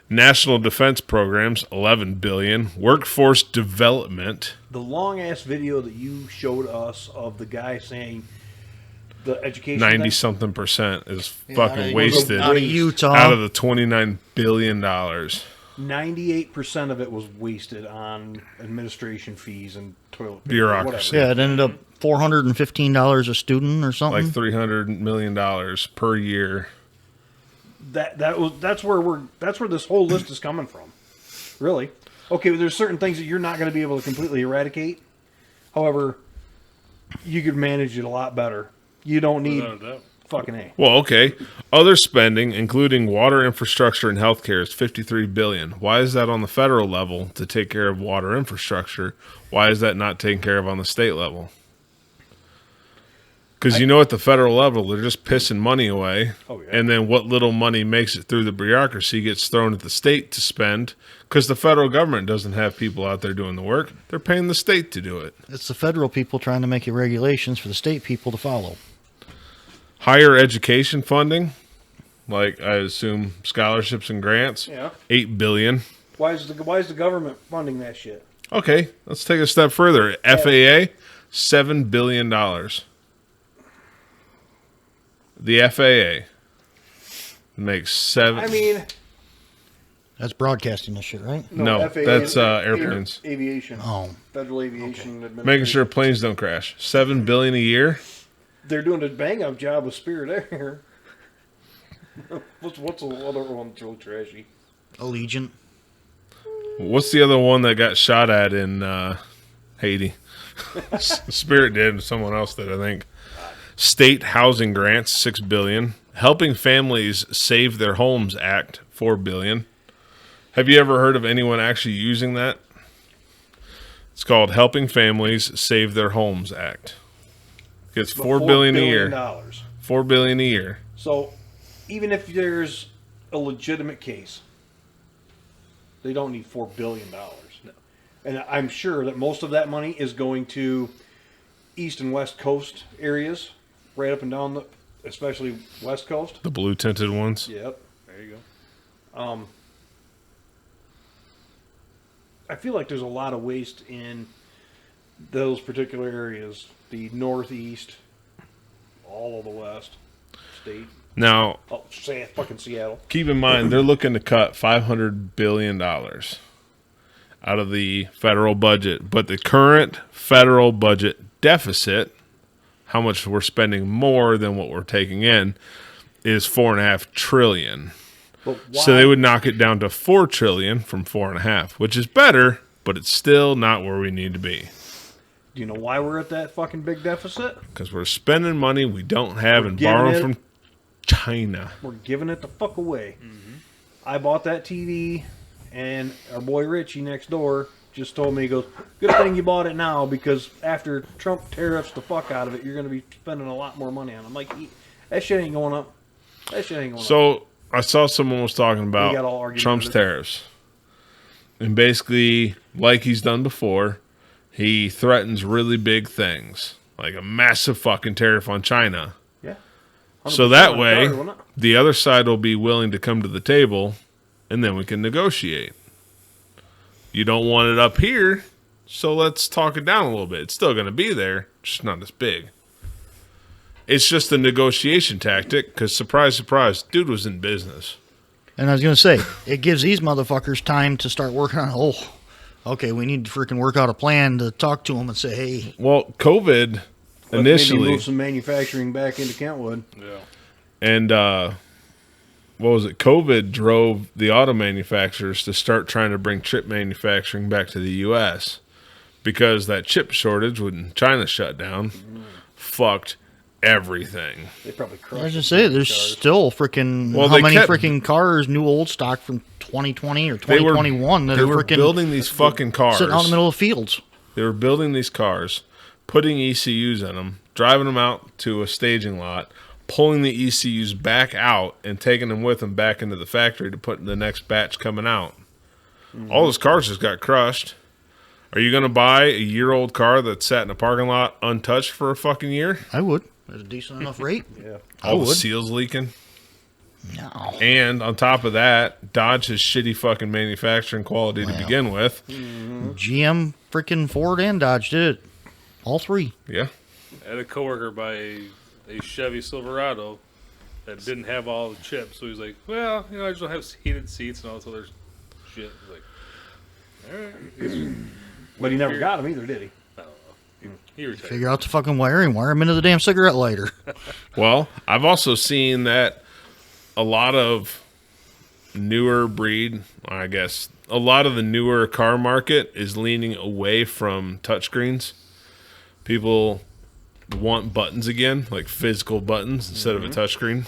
National defense programs, $11 billion. Workforce development. The long ass video that you showed us of the guy saying the education 90-something% is Yeah, fucking wasted Out of Utah. out of the $29 billion. 98% of it was wasted on administration fees and toilet paper, Bureaucracy. whatever. Yeah, it ended up $415 a student or something. Like $300 million per year. That's where this whole list is coming from. Really. Okay, but there's certain things that you're not going to be able to completely eradicate. However, you could manage it a lot better. You don't need Without a doubt. fucking A. Well, okay. Other spending, including water infrastructure and healthcare, is $53 billion. Why is that on the federal level to take care of water infrastructure? Why is that not taken care of on the state level? Because you know, at the federal level, they're just pissing money away. Oh, yeah. And then what little money makes it through the bureaucracy gets thrown at the state to spend. Because the federal government doesn't have people out there doing the work. They're paying the state to do it. It's the federal people trying to make it regulations for the state people to follow. Higher education funding, like I assume scholarships and grants, Yeah. $8 billion. Why is the government funding that shit? Okay, let's take a step further. FAA, $7 billion. The FAA makes seven. I mean, That's broadcasting this shit, right? No, FAA that's is airplanes. Aviation. Oh. Federal Aviation Administration. Making sure planes don't crash. $7 billion a year. They're doing a bang up job with Spirit Air. what's the other one that's really trashy? Allegiant. What's the other one that got shot at in Haiti? Spirit did. Someone else did, I think. State housing grants, $6 billion. Helping Families Save Their Homes Act, $4 billion. Have you ever heard of anyone actually using that? It's called Helping Families Save Their Homes Act. It's $4 billion a year. $4 billion a year. So, even if there's a legitimate case, they don't need $4 billion. No. And I'm sure that most of that money is going to East and West Coast areas right up and down the, especially West Coast. The blue tinted ones. Yep. There you go. I feel like there's a lot of waste in those particular areas. The Northeast, all of the West state. Now, Oh, say fucking Seattle. keep in mind, they're looking to cut $500 billion out of the federal budget. But the current federal budget deficit, how much we're spending more than what we're taking in, is $4.5 trillion. But why? So they would knock it down to $4 trillion from $4.5, which is better, but it's still not where we need to be. Do you know why we're at that fucking big deficit? Because we're spending money we don't have We're and giving borrowing it- from China. We're giving it the fuck away. I bought that TV, and our boy Richie next door just told me, he goes, good thing you bought it now, because after Trump tariffs the fuck out of it, you're going to be spending a lot more money on it. I'm like, that shit ain't going up. That shit ain't going up. So I saw someone was talking got all about argued Trump's with it. tariffs. And basically, like he's done before, he threatens really big things, like a massive fucking tariff on China. Yeah. So 100% that on way, the card, wasn't it? the other side will be willing to come to the table, and then we can negotiate. You don't want it up here, so let's talk it down a little bit. It's still going to be there, just not as big. It's just a negotiation tactic, because surprise, surprise, dude was in business. And I was going to say, it gives these motherfuckers time to start working on, okay, we need to freaking work out a plan to talk to them and say, hey. Well, COVID But maybe initially, move some manufacturing back into Kentwood. Yeah. and what was it? COVID drove the auto manufacturers to start trying to bring chip manufacturing back to the U.S. because that chip shortage when China shut down fucked everything. They probably crushed I was just say, there's cars. still freaking Well, how they many kept- freaking cars, new old stock from 2020 or They were 2021 that they are were freaking building these fucking cars. sitting out in the middle of fields. They were building these cars, putting ECUs in them, driving them out to a staging lot, pulling the ECUs back out, and taking them with them back into the factory to put in the next batch coming out. All those cars just got crushed. Are you going to buy a year-old car that sat in a parking lot untouched for a fucking year? I would. At a decent enough rate. Yeah. I All the would. seals leaking. No. And on top of that, Dodge has shitty fucking manufacturing quality to begin with. GM, freaking Ford, and Dodge did it. All three. Yeah. I had a coworker buy a Chevy Silverado that didn't have all the chips, so he's like, well, I just don't have heated seats and all this other shit. He's like, all right. But he never got them either, did he? I don't know. He retired. Figure out the fucking wiring, wire them into the damn cigarette lighter. Well, I've also seen that a lot of newer breed, I guess, a lot of the newer car market is leaning away from touchscreens. People want buttons again, like physical buttons instead of a touchscreen.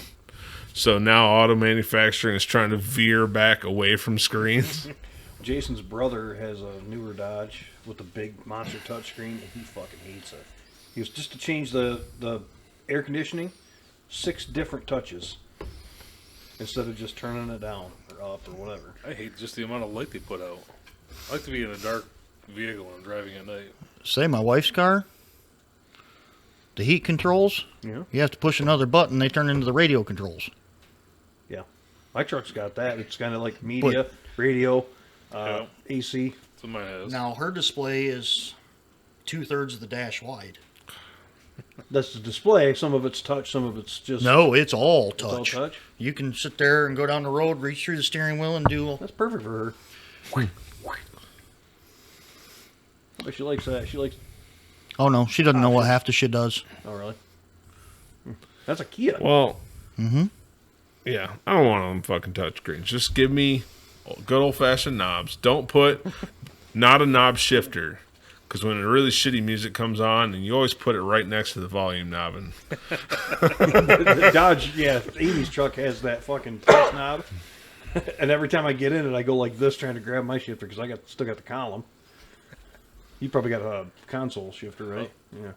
So now auto manufacturing is trying to veer back away from screens. Jason's brother has a newer Dodge with a big monster touchscreen, and he fucking hates it. He was just to change the air conditioning, 6 different touches instead of just turning it down or up or whatever. I hate just the amount of light they put out. I like to be in a dark vehicle when I'm driving at night. Say, my wife's car, the heat controls, Yeah, you have to push another button, they turn into the radio controls. yeah. My truck's got that. It's kind of like media, radio, Yeah. AC. That's what mine has. Now, her display is 2/3 of the dash wide. That's the display. Some of it's touch, some of it's just No, it's all it's all touch. touch. You can sit there and go down the road, reach through the steering wheel, and do. That's perfect for her. But she likes that. She likes. Oh no, she doesn't know what half the shit does. Oh, really? That's a Kia. Well, yeah, I don't want them fucking touchscreens. Just give me good old-fashioned knobs. Don't put not a knob shifter. Because when a really shitty music comes on, and you always put it right next to the volume knob. And The Dodge, yeah, Amy's truck has that fucking touch knob. And every time I get in it, I go like this trying to grab my shifter because I still got the column. You probably got a console shifter, right? Yeah.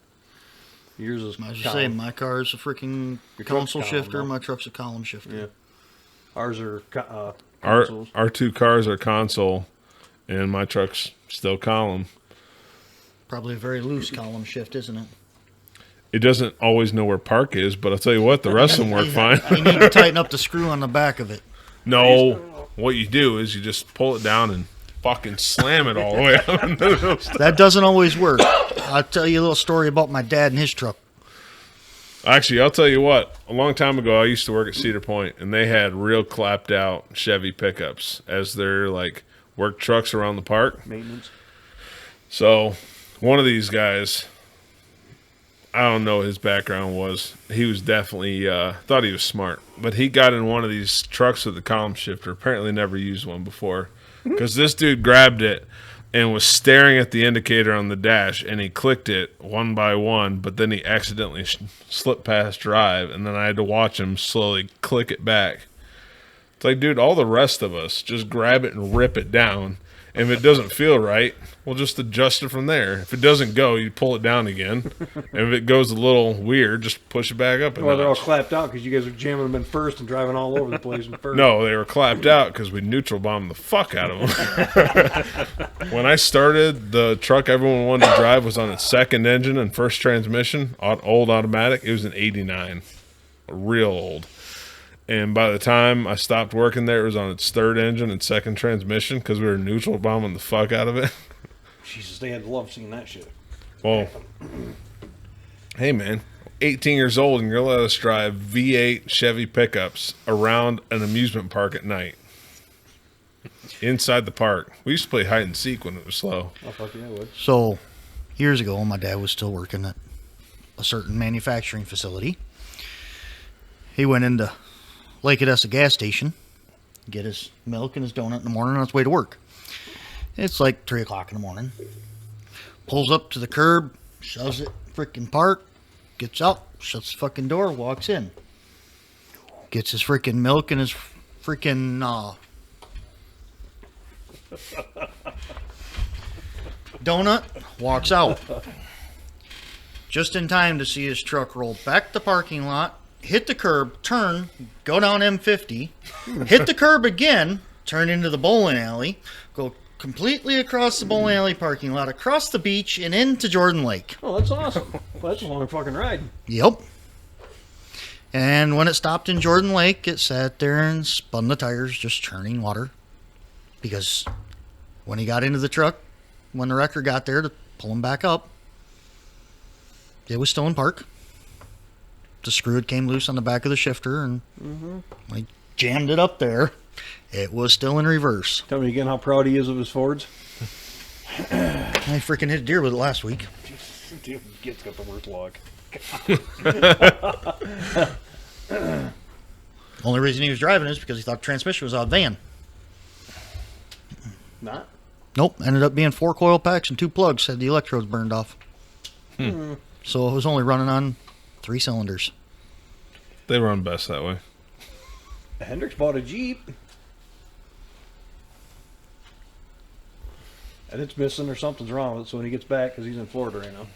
Yours is I was just column. saying, my car's a freaking Your truck's console column, shifter. though. My truck's a column shifter. Yeah. Ours are our consoles. our 2 cars are console, and my truck's still column. Probably a very loose column shift, isn't it? It doesn't always know where park is, but I'll tell you what, the rest of them work fine. You need to tighten up the screw on the back of it. No, what you do is you just pull it down and fucking slam it all the way up. That doesn't always work. I'll tell you a little story about my dad and his truck. Actually, I'll tell you what. A long time ago, I used to work at Cedar Point, and they had real clapped out Chevy pickups as their like work trucks around the park. Maintenance. So one of these guys, I don't know what his background was. He was definitely thought he was smart, but he got in one of these trucks with a column shifter. Apparently, never used one before, because this dude grabbed it and was staring at the indicator on the dash, and he clicked it one by one, but then he accidentally slipped past drive, and then I had to watch him slowly click it back. It's like, dude, all the rest of us just grab it and rip it down. And if it doesn't feel right, we'll just adjust it from there. If it doesn't go, you pull it down again. And if it goes a little weird, just push it back up. Well, they're all clapped out because you guys are jamming them in first and driving all over the place in first. No, they were clapped out because we neutral bombed the fuck out of them. When I started, the truck everyone wanted to drive was on its second engine and first transmission, old automatic. It was an 89, real old. And by the time I stopped working there, it was on its third engine and second transmission because we were neutral bombing the fuck out of it. Jesus, they had to love seeing that shit. Well, hey man, 18 years old and you're going to let us drive V8 Chevy pickups around an amusement park at night. Inside the park. We used to play hide and seek when it was slow. Oh, fuck yeah, I would. So, years ago, my dad was still working at a certain manufacturing facility. He went into Lake Odessa gas station, get his milk and his donut in the morning on his way to work. It's like 3 o'clock in the morning. Pulls up to the curb, shoves it freaking park, gets out, shuts the fucking door, walks in. Gets his freaking milk and his freaking donut, walks out. Just in time to see his truck roll back the parking lot, hit the curb, turn, go down M50, hit the curb again, turn into the bowling alley, go completely across the bowling alley parking lot, across the beach, and into Jordan Lake. Oh, that's awesome. Well, that's a long fucking ride. Yep. And when it stopped in Jordan Lake, it sat there and spun the tires, just churning water. Because when he got into the truck, when the wrecker got there to pull him back up, it was still in park. The screw had came loose on the back of the shifter, and when he jammed it up there, it was still in reverse. Tell me again how proud he is of his Fords. I freaking hit a deer with it last week. Dude, Git's got the worst luck. Only reason he was driving is because he thought the transmission was out of the van. Not? Nope, ended up being 4 coil packs and 2 plugs, had the electrodes burned off. So it was only running on 3 cylinders. They run best that way. Hendrix bought a Jeep. And it's missing or something's wrong with it. So when he gets back, because he's in Florida right now,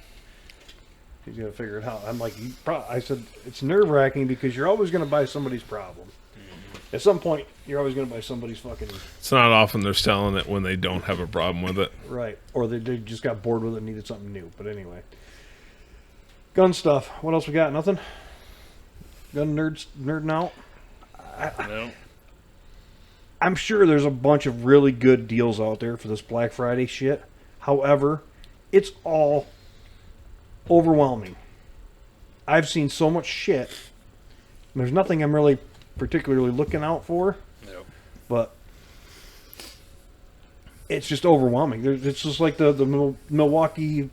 he's going to figure it out. I'm like, I said, it's nerve-wracking because you're always going to buy somebody's problem. At some point, you're always going to buy somebody's fucking... It's not often they're selling it when they don't have a problem with it. Right. Or they just got bored with it and needed something new. But anyway. Gun stuff. What else we got? Nothing? Gun nerding out? No. I'm sure there's a bunch of really good deals out there for this Black Friday shit. However, it's all overwhelming. I've seen so much shit. And there's nothing I'm really particularly looking out for. No. But it's just overwhelming. It's just like the Milwaukee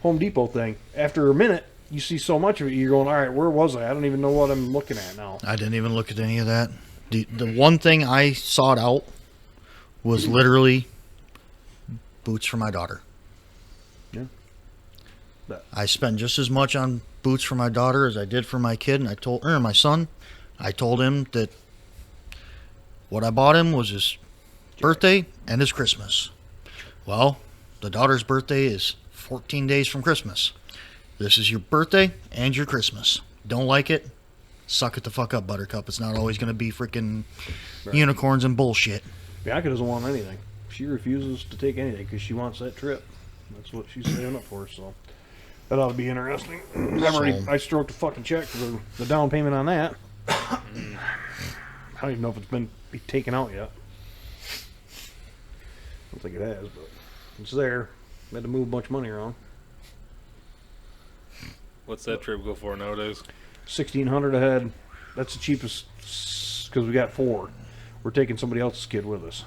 Home Depot thing. After a minute, you see so much of it, you're going, all right, where was I? I don't even know what I'm looking at now. I didn't even look at any of that. The one thing I sought out was literally boots for my daughter. Yeah. I spent just as much on boots for my daughter as I did for my kid, and I told her, my son, I told him that what I bought him was his birthday and his Christmas. Well, the daughter's birthday is 14 days from Christmas. This is your birthday and your Christmas. Don't like it? Suck it the fuck up, Buttercup. It's not always going to be freaking unicorns and bullshit. Bianca doesn't want anything. She refuses to take anything because she wants that trip. That's what she's saving up for. So, That ought to be interesting. I stroked a fucking check for the down payment on that. I don't even know if it's been taken out yet. I don't think it has, but it's there. I had to move a bunch of money around. What's that trip go for nowadays? $1,600 a head. That's the cheapest because we got 4. We're taking somebody else's kid with us.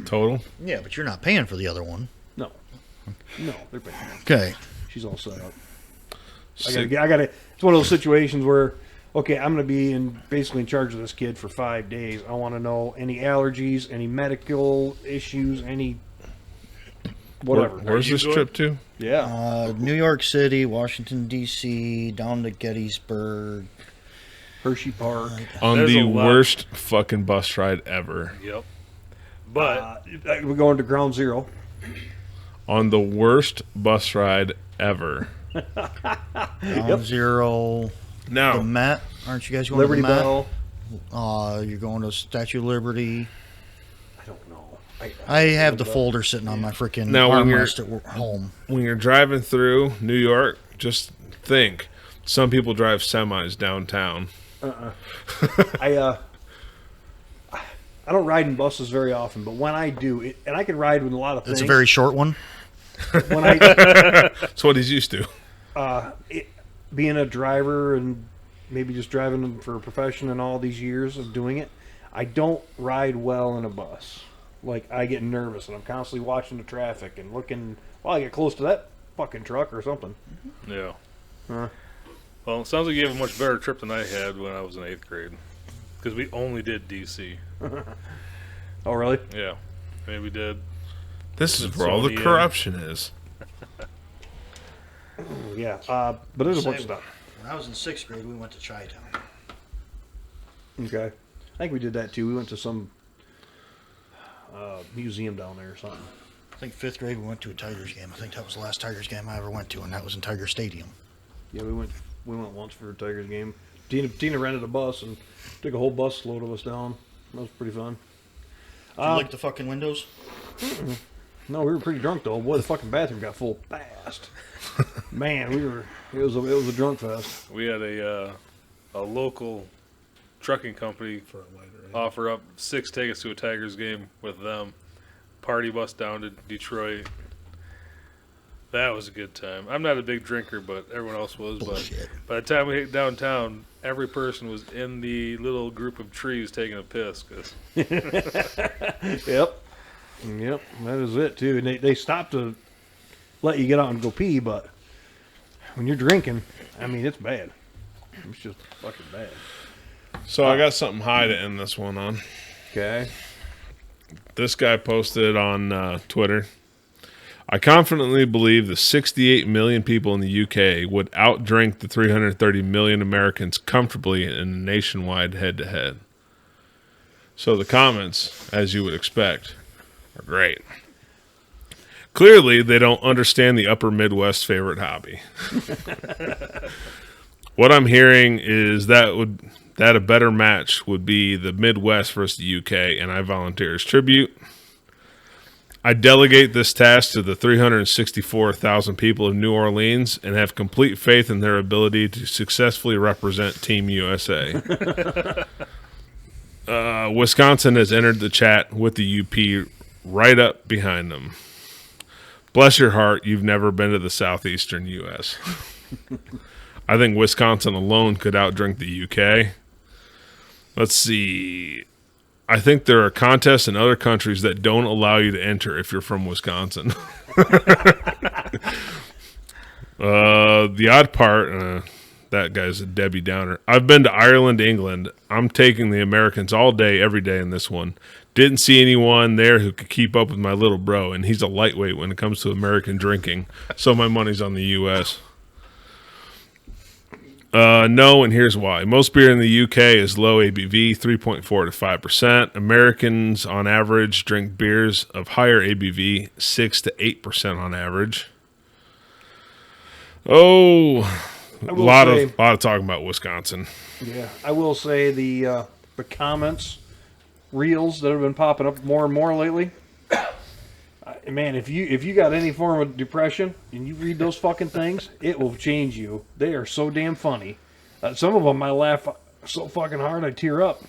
Total? Yeah, but you're not paying for the other one. No, they're paying. Okay. She's all set up. I gotta. It's one of those situations where, okay, I'm gonna be basically in charge of this kid for 5 days. I want to know any allergies, any medical issues, any whatever. Where's this trip to? Yeah, New York City, Washington, D.C., down to Gettysburg. Hershey Park. On There's the a lot. worst fucking bus ride ever. Yep. But We're going to Ground Zero. On the worst bus ride ever. Ground Zero. The Now, Met. Aren't you guys going Liberty to the Met? Bell. You're going to Statue of Liberty. I don't know. I have the folder sitting on my freaking Now, when you're- armrest at home. when you're driving through New York, just think. Some people drive semis downtown. I don't ride in buses very often, but when I do, and I can ride with a lot of things. It's a very short one. When I That's what he's used to. being a driver and maybe just driving for a profession and all these years of doing it, I don't ride well in a bus. Like, I get nervous and I'm constantly watching the traffic and looking. Well, I get close to that fucking truck or something. yeah. Huh. Well, it sounds like you have a much better trip than I had when I was in 8th grade. Because we only did D.C. Oh, really? Yeah. I mean, we did. This is where all the Smithsonian. corruption is. Yeah. But there's a bunch of stuff. When I was in 6th grade, we went to Chi-Town. Okay. I think we did that too. We went to some museum down there or something. I think 5th grade, we went to a Tigers game. I think that was the last Tigers game I ever went to, and that was in Tiger Stadium. Yeah, we went once for a Tigers game. Tina rented a bus and took a whole bus load of us down. That was pretty fun. Did you like the fucking windows? No, we were pretty drunk though. Boy, the fucking bathroom got full fast. Man, it was a drunk fest. We had a local trucking company offer up 6 tickets to a Tigers game with them. Party bus down to Detroit. That was a good time. I'm not a big drinker, but everyone else was. Bullshit. But by the time we hit downtown, every person was in the little group of trees taking a piss. 'Cause Yep, that is it too. And they stopped to let you get out and go pee, but when you're drinking, I mean, it's bad. It's just fucking bad. So I got something high to end this one on. Okay. This guy posted on Twitter. I confidently believe the 68 million people in the UK would outdrink the 330 million Americans comfortably in a nationwide head-to-head. So the comments, as you would expect, are great. Clearly, they don't understand the upper Midwest favorite hobby. What I'm hearing is that a better match would be the Midwest versus the UK, and I volunteer as tribute. I delegate this task to the 364,000 people of New Orleans and have complete faith in their ability to successfully represent Team USA. Wisconsin has entered the chat with the UP right up behind them. Bless your heart, you've never been to the southeastern U.S. I think Wisconsin alone could outdrink the UK. Let's see. I think there are contests in other countries that don't allow you to enter if you're from Wisconsin. The odd part, that guy's a Debbie Downer. I've been to Ireland, England. I'm taking the Americans all day, every day in this one. Didn't see anyone there who could keep up with my little bro, and he's a lightweight when it comes to American drinking. So my money's on the U.S. No, and here's why. Most beer in the UK is low ABV, 3.4 to 5%. Americans, on average, drink beers of higher ABV, 6 to 8% on average. Oh, a lot of talking about Wisconsin. Yeah, I will say the comments, reels that have been popping up more and more lately. Man, if you got any form of depression and you read those fucking things, it will change you. They are so damn funny. Some of them I laugh so fucking hard I tear up.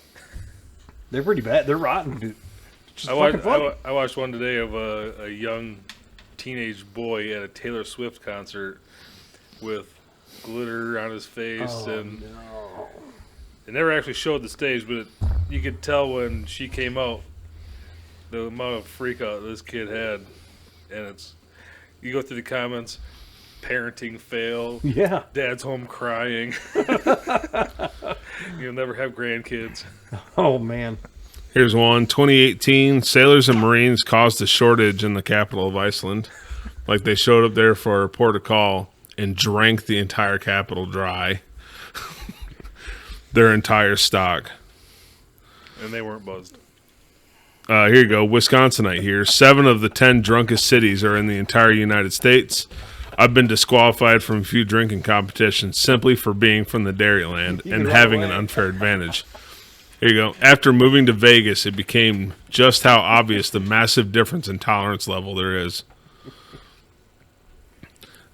They're pretty bad. They're rotten, dude. It's just fucking funny. I watched one today of a young teenage boy at a Taylor Swift concert with glitter on his face, and it never actually showed the stage, but you could tell when she came out the amount of freak out this kid had. And you go through the comments, parenting fail, Yeah. dad's home crying, you'll never have grandkids. Oh, man. Here's one. 2018, sailors and Marines caused a shortage in the capital of Iceland. Like they showed up there for a port of call and drank the entire capital dry. Their entire stock. And they weren't buzzed. Here you go. Wisconsinite here. 7 of the 10 drunkest cities are in the entire United States. I've been disqualified from a few drinking competitions simply for being from the Dairyland and having an unfair advantage. Here you go. After moving to Vegas, it became just how obvious the massive difference in tolerance level there is.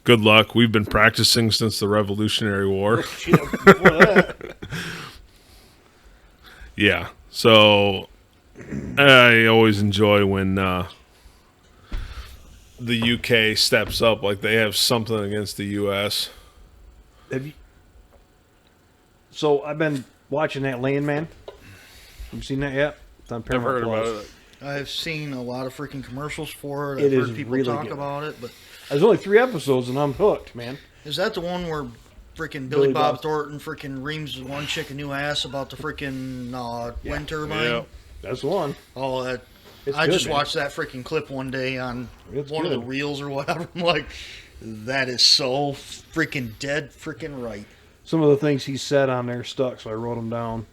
Good luck. We've been practicing since the Revolutionary War. Yeah. So I always enjoy when the UK steps up, like they have something against the US. So I've been watching that Landman. Have you seen that yet? It's on I've Paramount heard Plus. about it. I've seen a lot of freaking commercials for it. It I've is heard people really talk good. about it, but There's only 3 episodes and I'm hooked, man. is that the one where freaking Billy Billy Bob Bob. Thornton freaking reams one chick a new ass about the freaking wind turbine? Yeah. That's the one. Oh, that It's I good, just man. watched that freaking clip one day on It's one of the good. reels or whatever. I'm like, that is so freaking dead freaking right. Some of the things he said on there stuck, so I wrote them down.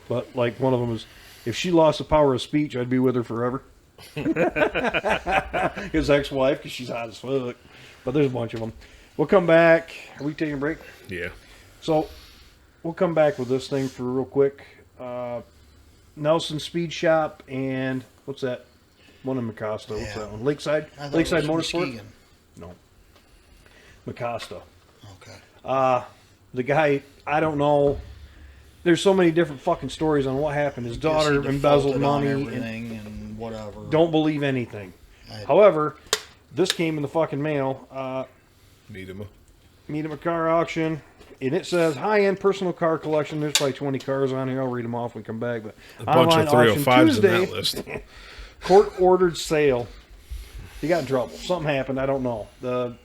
But like one of them was, if she lost the power of speech, I'd be with her forever. His ex-wife, because she's hot as fuck. But there's a bunch of them. We'll come back. Are we taking a break? Yeah. So we'll come back with this thing for real quick. Nelson Speed Shop and what's that? One in Mecosta. What's Yeah. that one? Lakeside? I thought Lakeside it was Motorsport? Muskegon. No. Mecosta. Okay. The guy, I don't know. There's so many different fucking stories on what happened. His Guess daughter he embezzled defaulted on money. And everything and whatever. don't believe anything. I- However, this came in the fucking mail. Meet him. Meet him at car auction. And it says high-end personal car collection. There's probably 20 cars on here. I'll read them off when we come back. But A bunch online of auction 305s in that Tuesday. list. Court-ordered sale. He got in trouble. Something happened. I don't know. The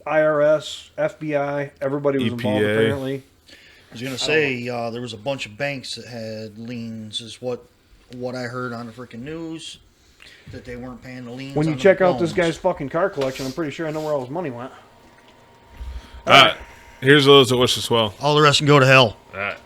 IRS, FBI, everybody was involved EPA. apparently. I was gonna say there was a bunch of banks that had liens, is what I heard on the freaking news, that they weren't paying the liens. When you on the check out this loans. guy's fucking car collection, I'm pretty sure I know where all his money went. All right. Here's those that wish us well. all the rest can go to hell. All right.